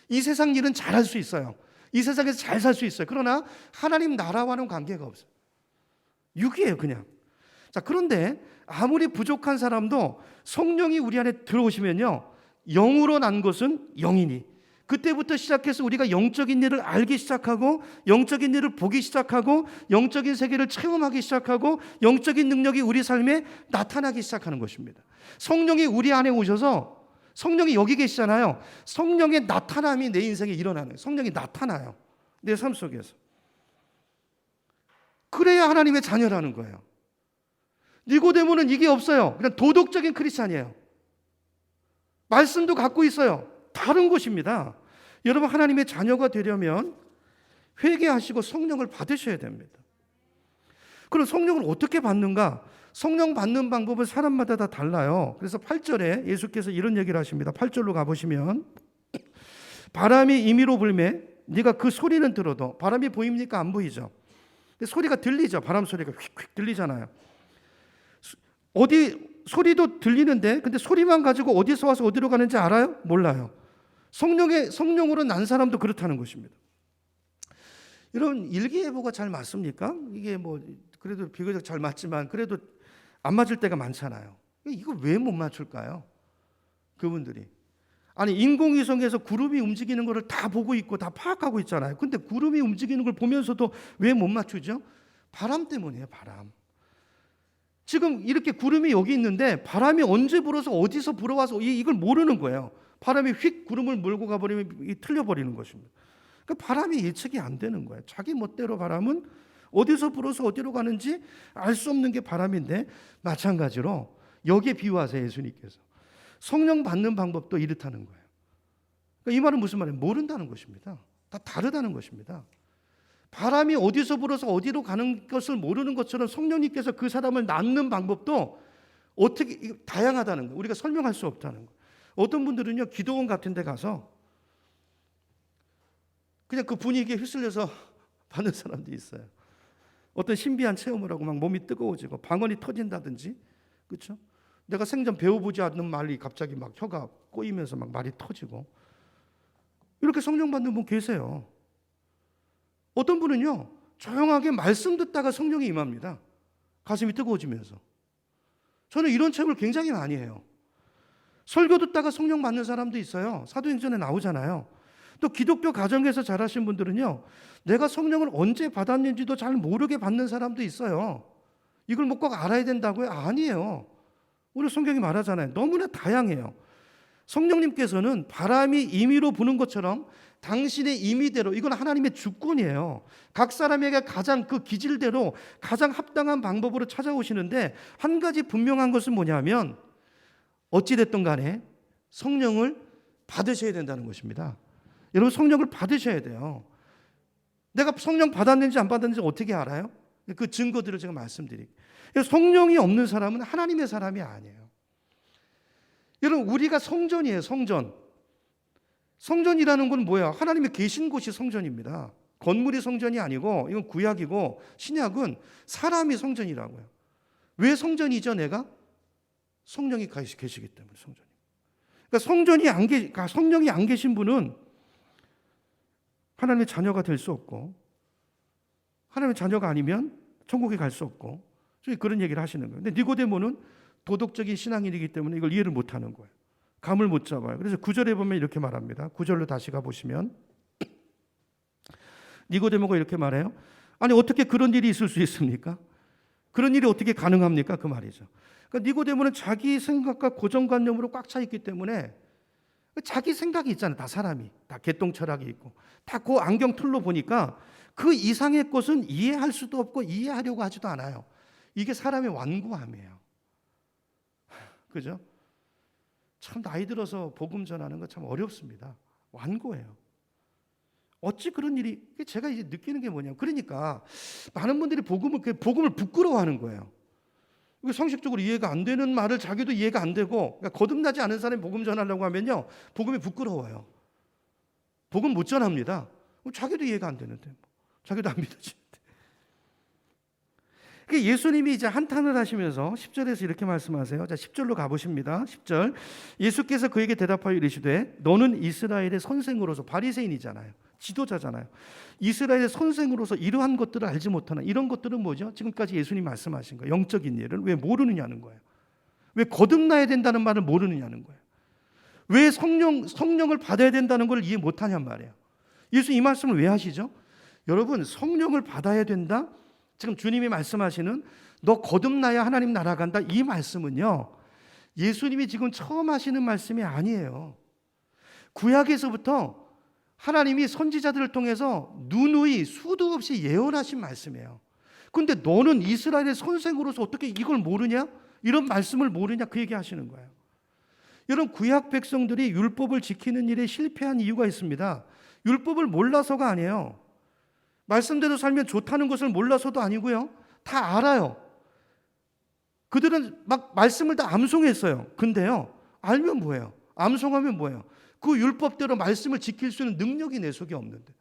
이 세상 일은 잘할 수 있어요. 이 세상에서 잘 살 수 있어요. 그러나 하나님 나라와는 관계가 없어요. 육이에요, 그냥. 자, 그런데 아무리 부족한 사람도 성령이 우리 안에 들어오시면요, 영으로 난 것은 영이니, 그때부터 시작해서 우리가 영적인 일을 알기 시작하고 영적인 일을 보기 시작하고 영적인 세계를 체험하기 시작하고 영적인 능력이 우리 삶에 나타나기 시작하는 것입니다. 성령이 우리 안에 오셔서, 성령이 여기 계시잖아요. 성령의 나타남이 내 인생에 일어나는, 성령이 나타나요, 내 삶 속에서. 그래야 하나님의 자녀라는 거예요. 니고데모는 이게 없어요. 그냥 도덕적인 크리스찬이에요. 말씀도 갖고 있어요. 다른 것입니다. 여러분, 하나님의 자녀가 되려면 회개하시고 성령을 받으셔야 됩니다. 그럼 성령을 어떻게 받는가? 성령 받는 방법은 사람마다 다 달라요. 그래서 8절에 예수께서 이런 얘기를 하십니다. 8절로 가보시면, 바람이 임의로 불매 네가 그 소리는 들어도, 바람이 보입니까? 안 보이죠? 소리가 들리죠. 바람 소리가 휙휙 들리잖아요. 어디 소리도 들리는데, 근데 소리만 가지고 어디서 와서 어디로 가는지 알아요? 몰라요. 성령으로 난 사람도 그렇다는 것입니다. 여러분, 일기예보가 잘 맞습니까? 이게 뭐 그래도 비교적 잘 맞지만 그래도 안 맞을 때가 많잖아요. 이거 왜 못 맞출까요? 그분들이. 아니, 인공위성에서 구름이 움직이는 것을 다 보고 있고 다 파악하고 있잖아요. 근데 구름이 움직이는 걸 보면서도 왜 못 맞추죠? 바람 때문이에요, 바람. 지금 이렇게 구름이 여기 있는데 바람이 언제 불어서 어디서 불어와서 이걸 모르는 거예요. 바람이 휙 구름을 몰고 가버리면 틀려버리는 것입니다. 그러니까 바람이 예측이 안 되는 거예요. 자기 멋대로 바람은 어디서 불어서 어디로 가는지 알 수 없는 게 바람인데, 마찬가지로 여기에 비유하세요, 예수님께서. 성령 받는 방법도 이렇다는 거예요. 그러니까 이 말은 무슨 말이에요? 모른다는 것입니다. 다 다르다는 것입니다. 바람이 어디서 불어서 어디로 가는 것을 모르는 것처럼 성령님께서 그 사람을 낳는 방법도 어떻게 다양하다는 거예요. 우리가 설명할 수 없다는 거예요. 어떤 분들은요, 기도원 같은 데 가서 그냥 그 분위기에 휩쓸려서 받는 사람도 있어요. 어떤 신비한 체험을 하고 막 몸이 뜨거워지고 방언이 터진다든지, 그렇죠? 내가 생전 배워보지 않는 말이 갑자기 막 혀가 꼬이면서 막 말이 터지고, 이렇게 성령 받는 분 계세요. 어떤 분은요, 조용하게 말씀 듣다가 성령이 임합니다. 가슴이 뜨거워지면서. 저는 이런 체험을 굉장히 많이 해요. 설교 듣다가 성령 받는 사람도 있어요. 사도행전에 나오잖아요. 또 기독교 가정에서 자라신 분들은요, 내가 성령을 언제 받았는지도 잘 모르게 받는 사람도 있어요. 이걸 뭐 꼭 알아야 된다고요? 아니에요. 우리 성경이 말하잖아요. 너무나 다양해요. 성령님께서는 바람이 임의로 부는 것처럼 당신의 임의대로, 이건 하나님의 주권이에요. 각 사람에게 가장 그 기질대로 가장 합당한 방법으로 찾아오시는데, 한 가지 분명한 것은 뭐냐면, 어찌됐든 간에 성령을 받으셔야 된다는 것입니다. 여러분, 성령을 받으셔야 돼요. 내가 성령 받았는지 안 받았는지 어떻게 알아요? 그 증거들을 제가 말씀드릴게요. 성령이 없는 사람은 하나님의 사람이 아니에요. 여러분, 우리가 성전이에요, 성전. 성전이라는 건 뭐야? 하나님이 계신 곳이 성전입니다. 건물이 성전이 아니고, 이건 구약이고, 신약은 사람이 성전이라고요. 왜 성전이죠, 내가? 성령이 계시기 때문에 성전이. 그러니까 성령이 안 계신 분은 하나님의 자녀가 될 수 없고, 하나님의 자녀가 아니면 천국에 갈 수 없고, 그런 얘기를 하시는 거예요. 근데 니고데모는 도덕적인 신앙인이기 때문에 이걸 이해를 못하는 거예요. 감을 못 잡아요. 그래서 9절에 보면 이렇게 말합니다. 9절로 다시 가보시면 니고데모가 이렇게 말해요. 아니 어떻게 그런 일이 있을 수 있습니까? 그런 일이 어떻게 가능합니까? 그 말이죠. 그러니까 니고데모는 자기 생각과 고정관념으로 꽉 차 있기 때문에 자기 생각이 있잖아요. 다 사람이 다 개똥철학이 있고 다 그 안경 틀로 보니까 그 이상의 것은 이해할 수도 없고 이해하려고 하지도 않아요. 이게 사람의 완고함이에요. 그죠? 참 나이 들어서 복음 전하는 거 참 어렵습니다. 완고해요. 어찌 그런 일이, 제가 이제 느끼는 게 뭐냐면, 그러니까 많은 분들이 복음을 부끄러워하는 거예요. 상식적으로 이해가 안 되는 말을 자기도 이해가 안 되고, 그러니까 거듭나지 않은 사람이 복음 전하려고 하면요, 복음이 부끄러워요. 복음 못 전합니다. 자기도 이해가 안 되는데, 자기도 안 믿어지는데. 예수님이 이제 한탄을 하시면서 10절에서 이렇게 말씀하세요. 자, 10절로 가보십니다. 10절. 예수께서 그에게 대답하여 이르시되 너는 이스라엘의 선생으로서, 바리새인이잖아요. 지도자잖아요. 이스라엘의 선생으로서 이러한 것들을 알지 못하나. 이런 것들은 뭐죠? 지금까지 예수님 말씀하신 거예요. 영적인 예를 왜 모르느냐는 거예요. 왜 거듭나야 된다는 말을 모르느냐는 거예요. 왜 성령을 받아야 된다는 걸 이해 못하냔 말이에요. 예수 이 말씀을 왜 하시죠? 여러분, 성령을 받아야 된다? 지금 주님이 말씀하시는 너 거듭나야 하나님 나라 간다, 이 말씀은요, 예수님이 지금 처음 하시는 말씀이 아니에요. 구약에서부터 하나님이 선지자들을 통해서 누누이 수도 없이 예언하신 말씀이에요. 그런데 너는 이스라엘의 선생으로서 어떻게 이걸 모르냐? 이런 말씀을 모르냐? 그 얘기 하시는 거예요. 여러분, 구약 백성들이 율법을 지키는 일에 실패한 이유가 있습니다. 율법을 몰라서가 아니에요. 말씀대로 살면 좋다는 것을 몰라서도 아니고요. 다 알아요. 그들은 막 말씀을 다 암송했어요. 근데요, 알면 뭐예요? 암송하면 뭐예요? 그 율법대로 말씀을 지킬 수 있는 능력이 내 속에 없는데.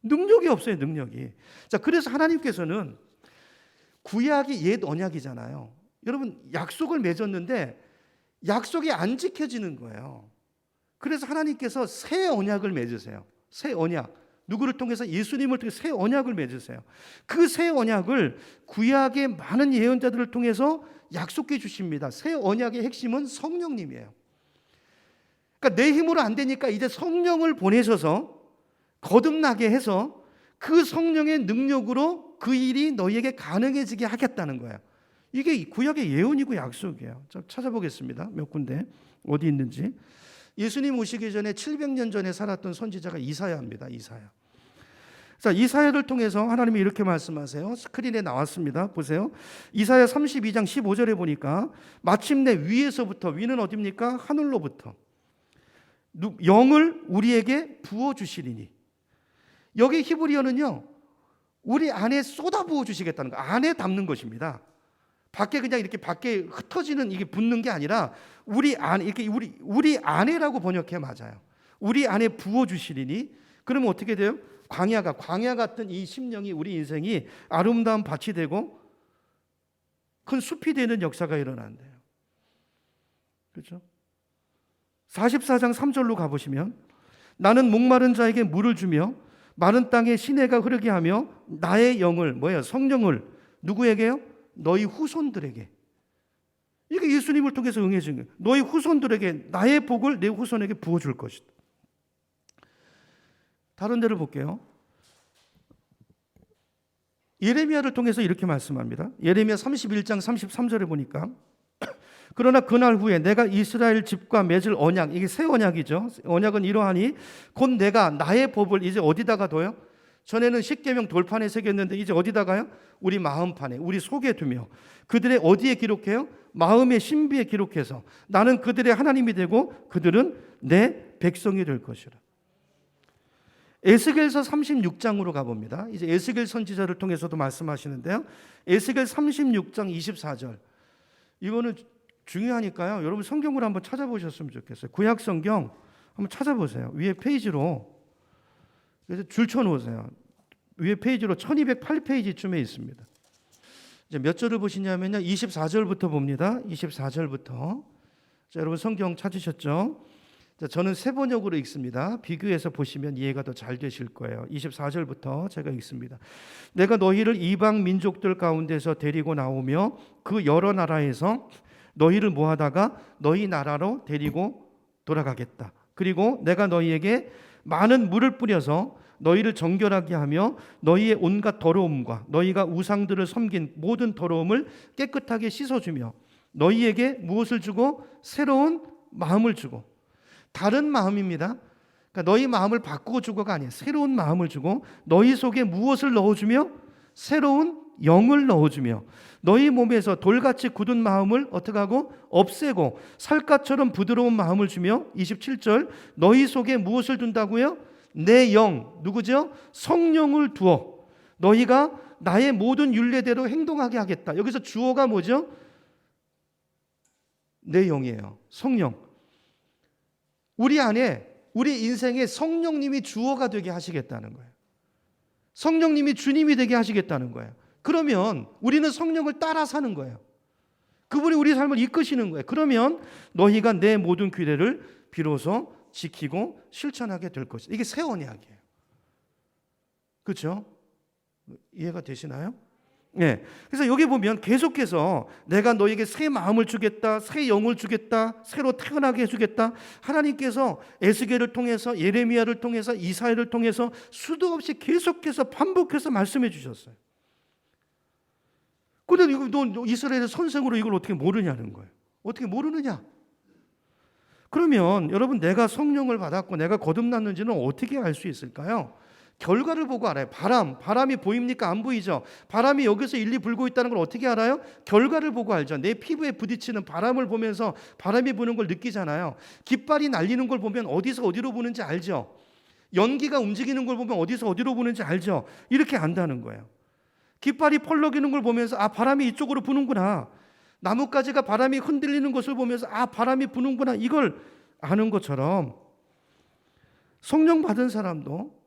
능력이 없어요, 능력이. 자, 그래서 하나님께서는 구약이 옛 언약이잖아요. 여러분, 약속을 맺었는데 약속이 안 지켜지는 거예요. 그래서 하나님께서 새 언약을 맺으세요. 새 언약. 누구를 통해서? 예수님을 통해서 새 언약을 맺으세요. 그 새 언약을 구약의 많은 예언자들을 통해서 약속해 주십니다. 새 언약의 핵심은 성령님이에요. 그러니까 내 힘으로 안 되니까 이제 성령을 보내셔서 거듭나게 해서 그 성령의 능력으로 그 일이 너희에게 가능해지게 하겠다는 거예요. 이게 구약의 예언이고 약속이에요. 좀 찾아보겠습니다. 몇 군데 어디 있는지. 예수님 오시기 전에 700년 전에 살았던 선지자가 이사야입니다. 이사야. 자, 이사야를 통해서 하나님이 이렇게 말씀하세요. 스크린에 나왔습니다. 보세요. 이사야 32장 15절에 보니까 마침내 위에서부터, 위는 어디입니까? 하늘로부터 영을 우리에게 부어주시리니. 여기 히브리어는요, 우리 안에 쏟아 부어 주시겠다는 거, 안에 담는 것입니다. 밖에 그냥 이렇게 밖에 흩어지는, 이게 붙는 게 아니라 우리 안에, 이렇게 우리 안에라고 번역해 맞아요. 우리 안에 부어 주시리니. 그러면 어떻게 돼요? 광야 같은 이 심령이, 우리 인생이 아름다운 밭이 되고 큰 숲이 되는 역사가 일어난대요. 그렇죠? 44장 3절로 가보시면 나는 목마른 자에게 물을 주며 마른 땅에 시내가 흐르게 하며 나의 영을, 뭐예요? 성령을 누구에게요? 너희 후손들에게. 이게 예수님을 통해서 응해준 거예요. 너희 후손들에게 나의 복을 내 후손에게 부어줄 것이다. 다른 데를 볼게요. 예레미야를 통해서 이렇게 말씀합니다. 예레미야 31장 33절에 보니까 그러나 그날 후에 내가 이스라엘 집과 맺을 언약, 이게 새 언약이죠. 언약은 이러하니 곧 내가 나의 법을 이제 어디다가 둬요? 전에는 십계명 돌판에 새겼는데 이제 어디다가요? 우리 마음판에, 우리 속에 두며 그들의 어디에 기록해요? 마음의 신비에 기록해서 나는 그들의 하나님이 되고 그들은 내 백성이 될 것이라. 에스겔서 36장으로 가봅니다. 이제 에스겔 선지자를 통해서도 말씀하시는데요. 에스겔 36장 24절. 이거는 중요하니까요. 여러분 성경을 한번 찾아보셨으면 좋겠어요. 구약 성경 한번 찾아보세요. 위에 페이지로 그래서 줄 쳐놓으세요. 위에 페이지로 1208페이지쯤에 있습니다. 이제 몇 절을 보시냐면요. 24절부터 봅니다. 24절부터. 자, 여러분 성경 찾으셨죠? 자, 저는 새 번역으로 읽습니다. 비교해서 보시면 이해가 더 잘 되실 거예요. 24절부터 제가 읽습니다. 내가 너희를 이방 민족들 가운데서 데리고 나오며 그 여러 나라에서 너희를 모아다가 너희 나라로 데리고 돌아가겠다. 그리고 내가 너희에게 많은 물을 뿌려서 너희를 정결하게 하며 너희의 온갖 더러움과 너희가 우상들을 섬긴 모든 더러움을 깨끗하게 씻어주며 너희에게 무엇을 주고 새로운 마음을 주고. 다른 마음입니다. 그러니까 너희 마음을 바꾸어 주고가 아니에요. 새로운 마음을 주고 너희 속에 무엇을 넣어주며 새로운 영을 넣어주며 너희 몸에서 돌같이 굳은 마음을 어떻게 하고 없애고 살갗처럼 부드러운 마음을 주며 27절 너희 속에 무엇을 둔다고요? 내 영, 누구죠? 성령을 두어 너희가 나의 모든 율례대로 행동하게 하겠다. 여기서 주어가 뭐죠? 내 영이에요. 성령. 우리 안에 우리 인생에 성령님이 주어가 되게 하시겠다는 거예요. 성령님이 주님이 되게 하시겠다는 거예요. 그러면 우리는 성령을 따라 사는 거예요. 그분이 우리 삶을 이끄시는 거예요. 그러면 너희가 내 모든 규례를 비로소 지키고 실천하게 될 것이다. 이게 새 언약이에요. 그렇죠? 이해가 되시나요? 네. 그래서 여기 보면 계속해서 내가 너에게 새 마음을 주겠다, 새 영을 주겠다, 새로 태어나게 해주겠다. 하나님께서 에스겔을 통해서 예레미야를 통해서 이사야를 통해서 수도 없이 계속해서 반복해서 말씀해 주셨어요. 그런데 너 이스라엘의 선생으로 이걸 어떻게 모르냐는 거예요. 어떻게 모르느냐? 그러면 여러분 내가 성령을 받았고 내가 거듭났는지는 어떻게 알 수 있을까요? 결과를 보고 알아요. 바람이 보입니까? 안 보이죠? 바람이 여기서 일리 불고 있다는 걸 어떻게 알아요? 결과를 보고 알죠. 내 피부에 부딪히는 바람을 보면서 바람이 부는 걸 느끼잖아요. 깃발이 날리는 걸 보면 어디서 어디로 부는지 알죠. 연기가 움직이는 걸 보면 어디서 어디로 부는지 알죠. 이렇게 안다는 거예요. 깃발이 펄럭이는 걸 보면서 아, 바람이 이쪽으로 부는구나. 나뭇가지가 바람이 흔들리는 것을 보면서 아, 바람이 부는구나. 이걸 아는 것처럼 성령 받은 사람도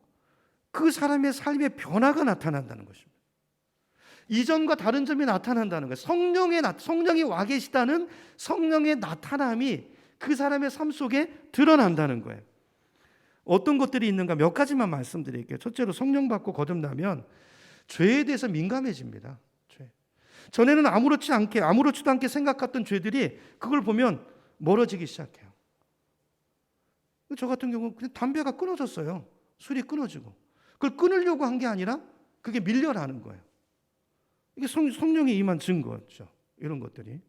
그 사람의 삶의 변화가 나타난다는 것입니다. 이전과 다른 점이 나타난다는 거예요. 성령이 와 계시다는 성령의 나타남이 그 사람의 삶 속에 드러난다는 거예요. 어떤 것들이 있는가 몇 가지만 말씀드릴게요. 첫째로 성령 받고 거듭나면 죄에 대해서 민감해집니다. 죄. 전에는 아무렇지도 않게 생각했던 죄들이 그걸 보면 멀어지기 시작해요. 저 같은 경우는 그냥 담배가 끊어졌어요. 술이 끊어지고. 그걸 끊으려고 한 게 아니라 그게 밀려나는 거예요. 이게 성령이 임한 증거죠. 이런 것들이.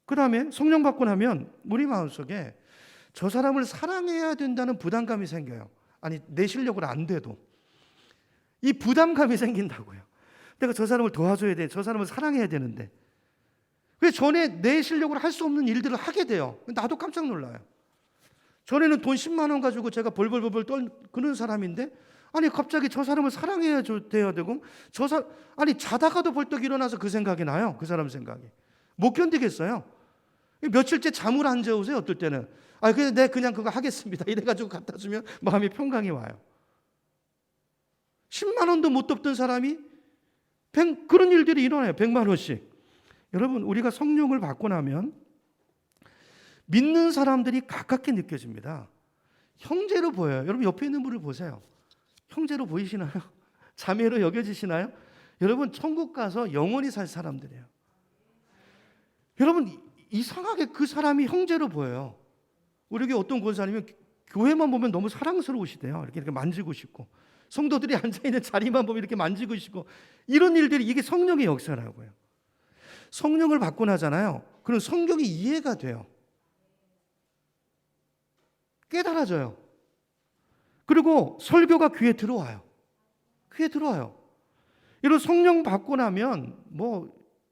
그 다음에 성령 받고 나면 우리 마음속에 저 사람을 사랑해야 된다는 부담감이 생겨요. 아니 내 실력으로 안 돼도 이 부담감이 생긴다고요. 내가 저 사람을 도와줘야 돼. 저 사람을 사랑해야 되는데 왜 전에 내 실력으로 할 수 없는 일들을 하게 돼요. 나도 깜짝 놀라요. 전에는 돈 10만 원 가지고 제가 벌벌벌 끄는 사람인데 아니 갑자기 저 사람을 사랑해야 돼야 되고 아니 자다가도 벌떡 일어나서 그 생각이 나요. 그 사람 생각이. 못 견디겠어요. 며칠째 잠을 안 재우세요. 어떨 때는. 그냥 그거 하겠습니다. 이래가지고 갖다 주면 마음이 평강이 와요. 10만 원도 못 덮던 사람이 그런 일들이 일어나요. 100만 원씩. 여러분 우리가 성령을 받고 나면 믿는 사람들이 가깝게 느껴집니다. 형제로 보여요. 여러분 옆에 있는 분을 보세요. 형제로 보이시나요? 자매로 여겨지시나요? 여러분 천국 가서 영원히 살 사람들이에요. 여러분 이상하게 그 사람이 형제로 보여요. 우리 교회 어떤 권사님은 교회만 보면 너무 사랑스러우시대요. 이렇게 만지고 싶고 성도들이 앉아있는 자리만 보면 이렇게 만지고 싶고 이런 일들이 이게 성령의 역사라고요. 성령을 받고 나잖아요. 그럼 성경이 이해가 돼요. 깨달아져요. 그리고 설교가 귀에 들어와요. 귀에 들어와요. 이런 성령 받고 나면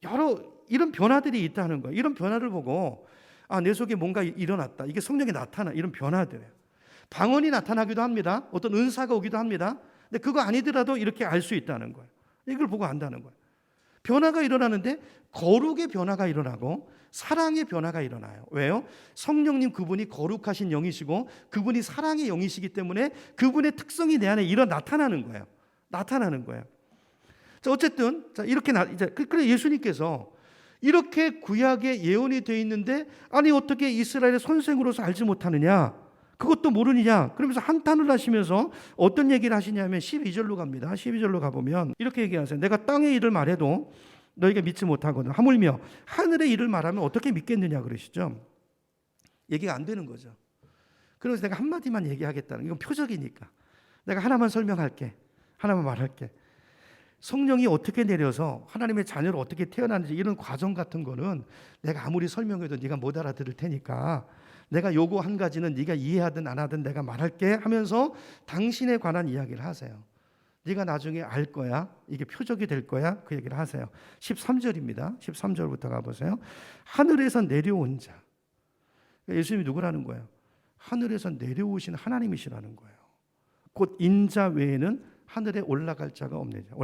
여러 이런 변화들이 있다는 거예요. 이런 변화를 보고 내 속에 뭔가 일어났다. 이게 성령이 나타나 이런 변화들이에요. 방언이 나타나기도 합니다. 어떤 은사가 오기도 합니다. 근데 그거 아니더라도 이렇게 알 수 있다는 거예요. 이걸 보고 안다는 거예요. 변화가 일어나는데 거룩의 변화가 일어나고 사랑의 변화가 일어나요. 왜요? 성령님 그분이 거룩하신 영이시고 그분이 사랑의 영이시기 때문에 그분의 특성이 내 안에 나타나는 거예요. 나타나는 거예요. 자, 어쨌든 이렇게 그래 예수님께서 이렇게 구약에 예언이 되어 있는데 아니 어떻게 이스라엘의 선생으로서 알지 못하느냐? 그것도 모르느냐? 그러면서 한탄을 하시면서 어떤 얘기를 하시냐면 12절로 갑니다. 12절로 가보면 이렇게 얘기하세요. 내가 땅의 일을 말해도 너희가 믿지 못하거든. 하물며 하늘의 일을 말하면 어떻게 믿겠느냐 그러시죠. 얘기가 안 되는 거죠. 그래서 내가 한마디만 얘기하겠다는, 이건 표적이니까 내가 하나만 설명할게, 하나만 말할게. 성령이 어떻게 내려서 하나님의 자녀로 어떻게 태어나는지 이런 과정 같은 거는 내가 아무리 설명해도 네가 못 알아들을 테니까 내가 요거 한 가지는 네가 이해하든 안 하든 내가 말할게 하면서 당신에 관한 이야기를 하세요. 네가 나중에 알 거야. 이게 표적이 될 거야. 그 얘기를 하세요. 13절입니다. 13절부터 가보세요. 하늘에서 내려온 자. 예수님이 누구라는 거예요? 하늘에서 내려오신 하나님이시라는 거예요. 곧 인자 외에는 하늘에 올라간 자가 없느니라.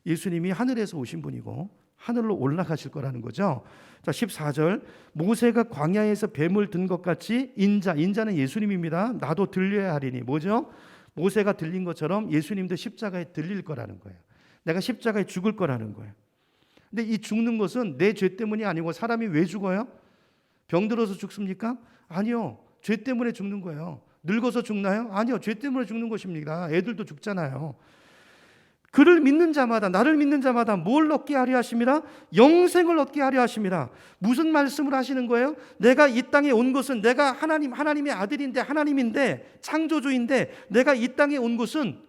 예수님이 하늘에서 오신 분이고 하늘로 올라가실 거라는 거죠. 자, 14절. 모세가 광야에서 뱀을 든 것 같이 인자는 예수님입니다. 나도 들려야 하리니. 뭐죠? 모세가 들린 것처럼 예수님도 십자가에 들릴 거라는 거예요. 내가 십자가에 죽을 거라는 거예요. 근데 이 죽는 것은 내 죄 때문이 아니고, 사람이 왜 죽어요? 병들어서 죽습니까? 아니요. 죄 때문에 죽는 거예요. 늙어서 죽나요? 아니요. 죄 때문에 죽는 것입니다. 애들도 죽잖아요. 그를 믿는 자마다, 나를 믿는 자마다 뭘 얻게 하려 하십니다? 영생을 얻게 하려 하십니다. 무슨 말씀을 하시는 거예요? 내가 이 땅에 온 것은, 내가 하나님의 아들인데, 하나님인데, 창조주인데, 내가 이 땅에 온 것은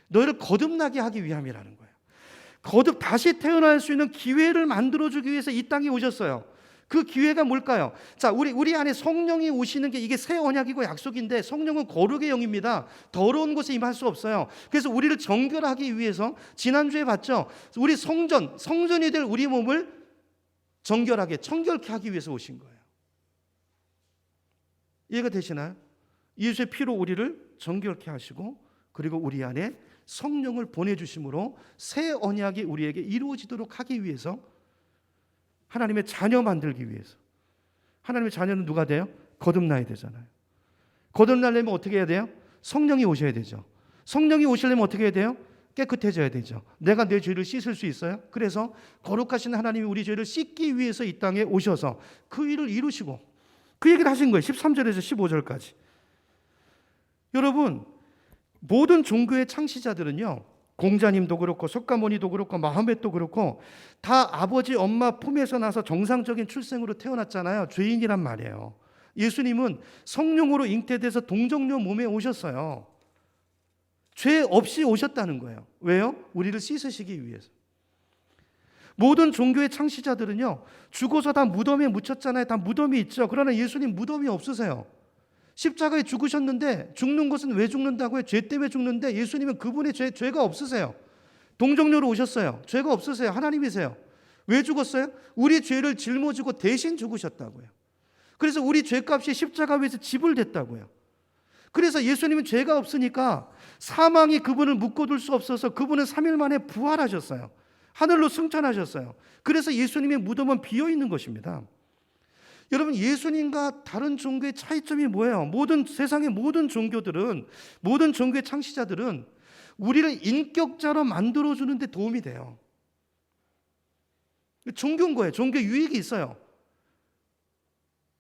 너희를 거듭나게 하기 위함이라는 거예요. 다시 태어날 수 있는 기회를 만들어주기 위해서 이 땅에 오셨어요. 그 기회가 뭘까요? 자, 우리 안에 성령이 오시는 게, 이게 새 언약이고 약속인데, 성령은 거룩의 영입니다. 더러운 곳에 임할 수 없어요. 그래서 우리를 정결하기 위해서, 지난주에 봤죠? 우리 성전이 될 우리 몸을 정결하게, 청결케 하기 위해서 오신 거예요. 이해가 되시나요? 예수의 피로 우리를 정결케 하시고, 그리고 우리 안에 성령을 보내주심으로 새 언약이 우리에게 이루어지도록 하기 위해서, 하나님의 자녀 만들기 위해서. 하나님의 자녀는 누가 돼요? 거듭나야 되잖아요. 거듭나려면 어떻게 해야 돼요? 성령이 오셔야 되죠. 성령이 오시려면 어떻게 해야 돼요? 깨끗해져야 되죠. 내가 내 죄를 씻을 수 있어요? 그래서 거룩하신 하나님이 우리 죄를 씻기 위해서 이 땅에 오셔서 그 일을 이루시고, 그 얘기를 하신 거예요. 13절에서 15절까지. 여러분, 모든 종교의 창시자들은요, 공자님도 그렇고 석가모니도 그렇고 마호멧도 그렇고 다 아버지 엄마 품에서 나서 정상적인 출생으로 태어났잖아요. 죄인이란 말이에요. 예수님은 성령으로 잉태돼서 동정녀 몸에 오셨어요. 죄 없이 오셨다는 거예요. 왜요? 우리를 씻으시기 위해서. 모든 종교의 창시자들은요, 죽어서 다 무덤에 묻혔잖아요. 다 무덤이 있죠. 그러나 예수님 무덤이 없으세요. 십자가에 죽으셨는데, 죽는 것은 왜 죽는다고요? 죄 때문에 죽는데, 예수님은 그분의 죄가 없으세요. 동정녀로 오셨어요. 죄가 없으세요. 하나님이세요. 왜 죽었어요? 우리 죄를 짊어지고 대신 죽으셨다고요. 그래서 우리 죄값이 십자가 위에서 지불됐다고요. 그래서 예수님은 죄가 없으니까 사망이 그분을 묶어둘 수 없어서 그분은 3일 만에 부활하셨어요. 하늘로 승천하셨어요. 그래서 예수님의 무덤은 비어있는 것입니다. 여러분, 예수님과 다른 종교의 차이점이 뭐예요? 세상의 모든 종교들은, 모든 종교의 창시자들은 우리를 인격자로 만들어주는 데 도움이 돼요. 종교인 거예요. 종교 유익이 있어요.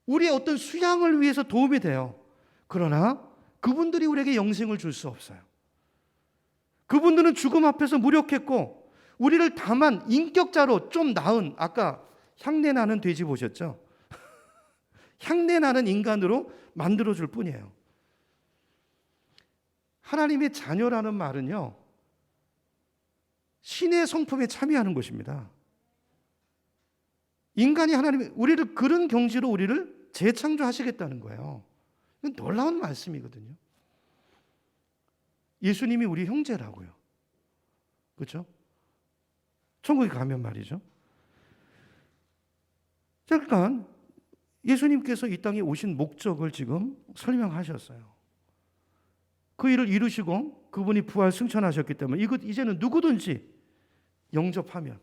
우리의 어떤 수양을 위해서 도움이 돼요. 그러나 그분들이 우리에게 영생을 줄 수 없어요. 그분들은 죽음 앞에서 무력했고, 우리를 다만 인격자로 좀 나은, 아까 향내 나는 돼지 보셨죠? 향내 나는 인간으로 만들어줄 뿐이에요. 하나님의 자녀라는 말은요, 신의 성품에 참여하는 것입니다. 인간이 우리를 그런 경지로 우리를 재창조하시겠다는 거예요. 이건 놀라운 말씀이거든요. 예수님이 우리 형제라고요. 그렇죠? 천국에 가면 말이죠. 잠깐, 예수님께서 이 땅에 오신 목적을 지금 설명하셨어요. 그 일을 이루시고 그분이 부활 승천하셨기 때문에 이제는 누구든지 영접하면,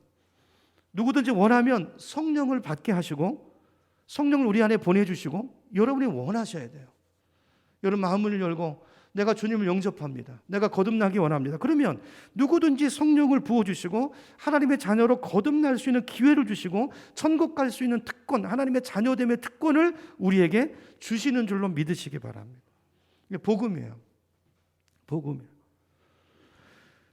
누구든지 원하면 성령을 받게 하시고, 성령을 우리 안에 보내주시고, 여러분이 원하셔야 돼요. 여러분 마음을 열고 내가 주님을 영접합니다. 내가 거듭나기 원합니다. 그러면 누구든지 성령을 부어주시고 하나님의 자녀로 거듭날 수 있는 기회를 주시고 천국 갈 수 있는 특권, 하나님의 자녀됨의 특권을 우리에게 주시는 줄로 믿으시기 바랍니다. 이게 복음이에요. 복음이에요.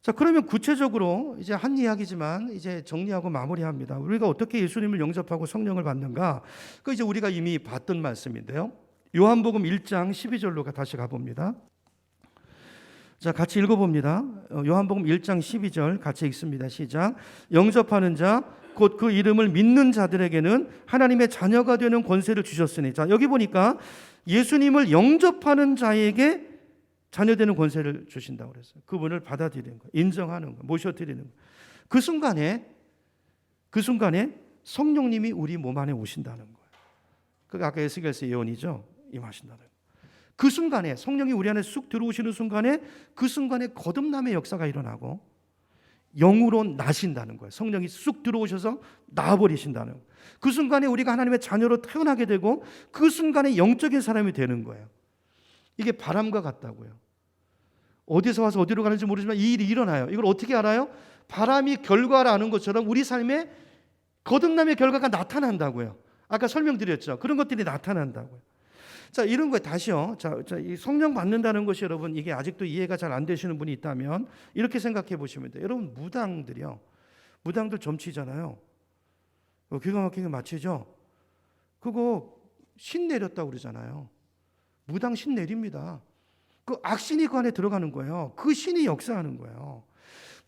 자, 그러면 구체적으로 이제 한 이야기지만 이제 정리하고 마무리합니다. 우리가 어떻게 예수님을 영접하고 성령을 받는가? 그 이제 우리가 이미 봤던 말씀인데요. 요한복음 1장 12절로 다시 가봅니다. 자, 같이 읽어봅니다. 요한복음 1장 12절 같이 읽습니다. 시작. 영접하는 자 곧 그 이름을 믿는 자들에게는 하나님의 자녀가 되는 권세를 주셨으니. 자, 여기 보니까 예수님을 영접하는 자에게 자녀되는 권세를 주신다고 그랬어요. 그분을 받아들이는 거, 인정하는 거, 모셔드리는 거. 그 순간에 성령님이 우리 몸 안에 오신다는 거예요. 그게 아까 에스겔서 예언이죠. 임하신다는 거예요. 그 순간에 성령이 우리 안에 쑥 들어오시는 순간에 그 순간에 거듭남의 역사가 일어나고 영으로 나신다는 거예요. 성령이 쑥 들어오셔서 나아버리신다는 거예요. 그 순간에 우리가 하나님의 자녀로 태어나게 되고 그 순간에 영적인 사람이 되는 거예요. 이게 바람과 같다고요. 어디서 와서 어디로 가는지 모르지만 이 일이 일어나요. 이걸 어떻게 알아요? 바람이 결과라는 것처럼 우리 삶에 거듭남의 결과가 나타난다고요. 아까 설명드렸죠. 그런 것들이 나타난다고요. 자, 이런 거에 다시요. 자, 이 성령 받는다는 것이 여러분 이게 아직도 이해가 잘 안 되시는 분이 있다면 이렇게 생각해 보시면 돼요. 여러분 무당들 점치잖아요. 기가 막히게 맞히죠. 그거 신 내렸다고 그러잖아요. 무당 신 내립니다. 그 악신이 그 안에 들어가는 거예요. 그 신이 역사하는 거예요.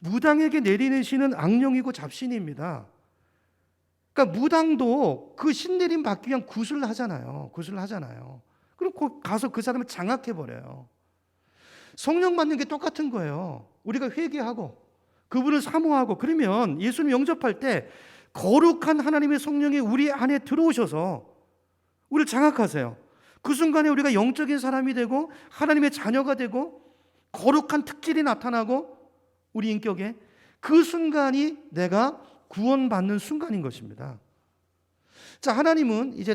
무당에게 내리는 신은 악령이고 잡신입니다. 그러니까 무당도 그 신 내림 받기 위한 구슬을 하잖아요. 그럼 가서 그 사람을 장악해버려요. 성령 받는 게 똑같은 거예요. 우리가 회개하고 그분을 사모하고 그러면 예수님 영접할 때 거룩한 하나님의 성령이 우리 안에 들어오셔서 우리를 장악하세요. 그 순간에 우리가 영적인 사람이 되고 하나님의 자녀가 되고 거룩한 특질이 나타나고 우리 인격에 그 순간이 내가 구원받는 순간인 것입니다. 자, 하나님은 이제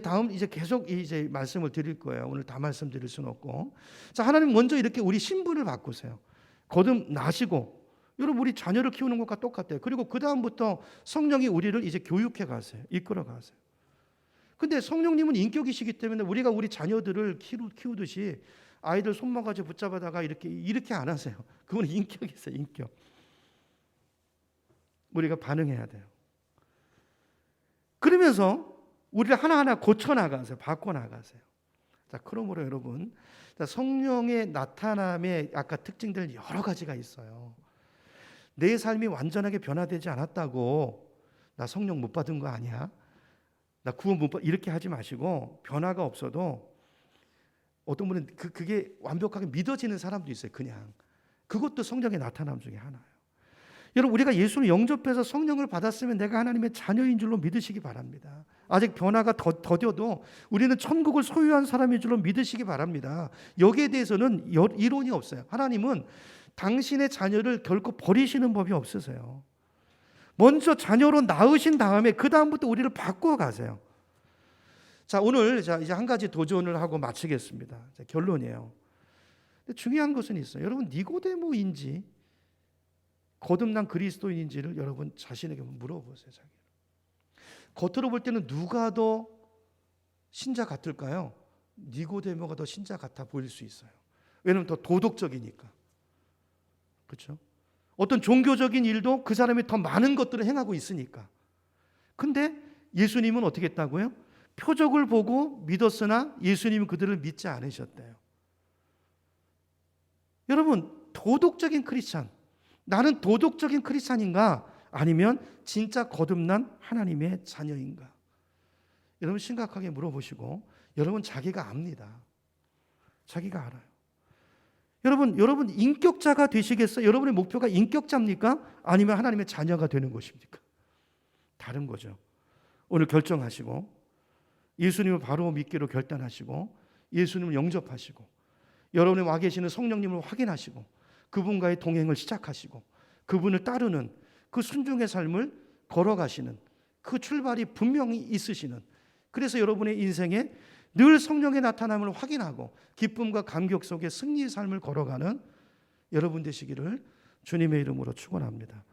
계속 이제 말씀을 드릴 거예요. 오늘 다 말씀드릴 수는 없고. 자, 하나님 먼저 이렇게 우리 신분을 바꾸세요. 거듭나시고 여러분 우리 자녀를 키우는 것과 똑같아요. 그리고 그 다음부터 성령이 우리를 이제 교육해 가세요. 이끌어 가세요. 근데 성령님은 인격이시기 때문에 우리가 우리 자녀들을 키우듯이 아이들 손모가지 붙잡아다가 이렇게 안 하세요. 그건 인격이세요. 인격. 우리가 반응해야 돼요. 그러면서 우리를 하나하나 고쳐나가세요. 바꿔나가세요. 자, 그러므로 여러분, 성령의 나타남의 아까 특징들 여러 가지가 있어요. 내 삶이 완전하게 변화되지 않았다고 나 성령 못 받은 거 아니야? 나 구원 못 받 이렇게 하지 마시고 변화가 없어도 어떤 분은 그게 완벽하게 믿어지는 사람도 있어요. 그냥 그것도 성령의 나타남 중에 하나예요. 여러분 우리가 예수를 영접해서 성령을 받았으면 내가 하나님의 자녀인 줄로 믿으시기 바랍니다. 아직 변화가 더뎌도 우리는 천국을 소유한 사람인 줄로 믿으시기 바랍니다. 여기에 대해서는 이론이 없어요. 하나님은 당신의 자녀를 결코 버리시는 법이 없으세요. 먼저 자녀로 낳으신 다음에 그 다음부터 우리를 바꾸어 가세요. 자, 오늘 이제 한 가지 도전을 하고 마치겠습니다. 자, 결론이에요. 근데 중요한 것은 있어요. 여러분 니고데모인지 거듭난 그리스도인인지를 여러분 자신에게 물어보세요. 겉으로 볼 때는 누가 더 신자 같을까요? 니고데모가 더 신자 같아 보일 수 있어요. 왜냐하면 더 도덕적이니까. 그렇죠? 어떤 종교적인 일도 그 사람이 더 많은 것들을 행하고 있으니까. 근데 예수님은 어떻게 했다고요? 표적을 보고 믿었으나 예수님은 그들을 믿지 않으셨대요. 여러분 도덕적인 크리스찬, 나는 도덕적인 크리스찬인가? 아니면 진짜 거듭난 하나님의 자녀인가? 여러분 심각하게 물어보시고 여러분 자기가 압니다. 자기가 알아요. 여러분 인격자가 되시겠어요? 여러분의 목표가 인격자입니까? 아니면 하나님의 자녀가 되는 것입니까? 다른 거죠. 오늘 결정하시고 예수님을 바로 믿기로 결단하시고 예수님을 영접하시고 여러분의 와 계시는 성령님을 확인하시고 그분과의 동행을 시작하시고 그분을 따르는 그 순종의 삶을 걸어가시는 그 출발이 분명히 있으시는, 그래서 여러분의 인생에 늘 성령의 나타남을 확인하고 기쁨과 감격 속에 승리의 삶을 걸어가는 여러분 되시기를 주님의 이름으로 축원합니다.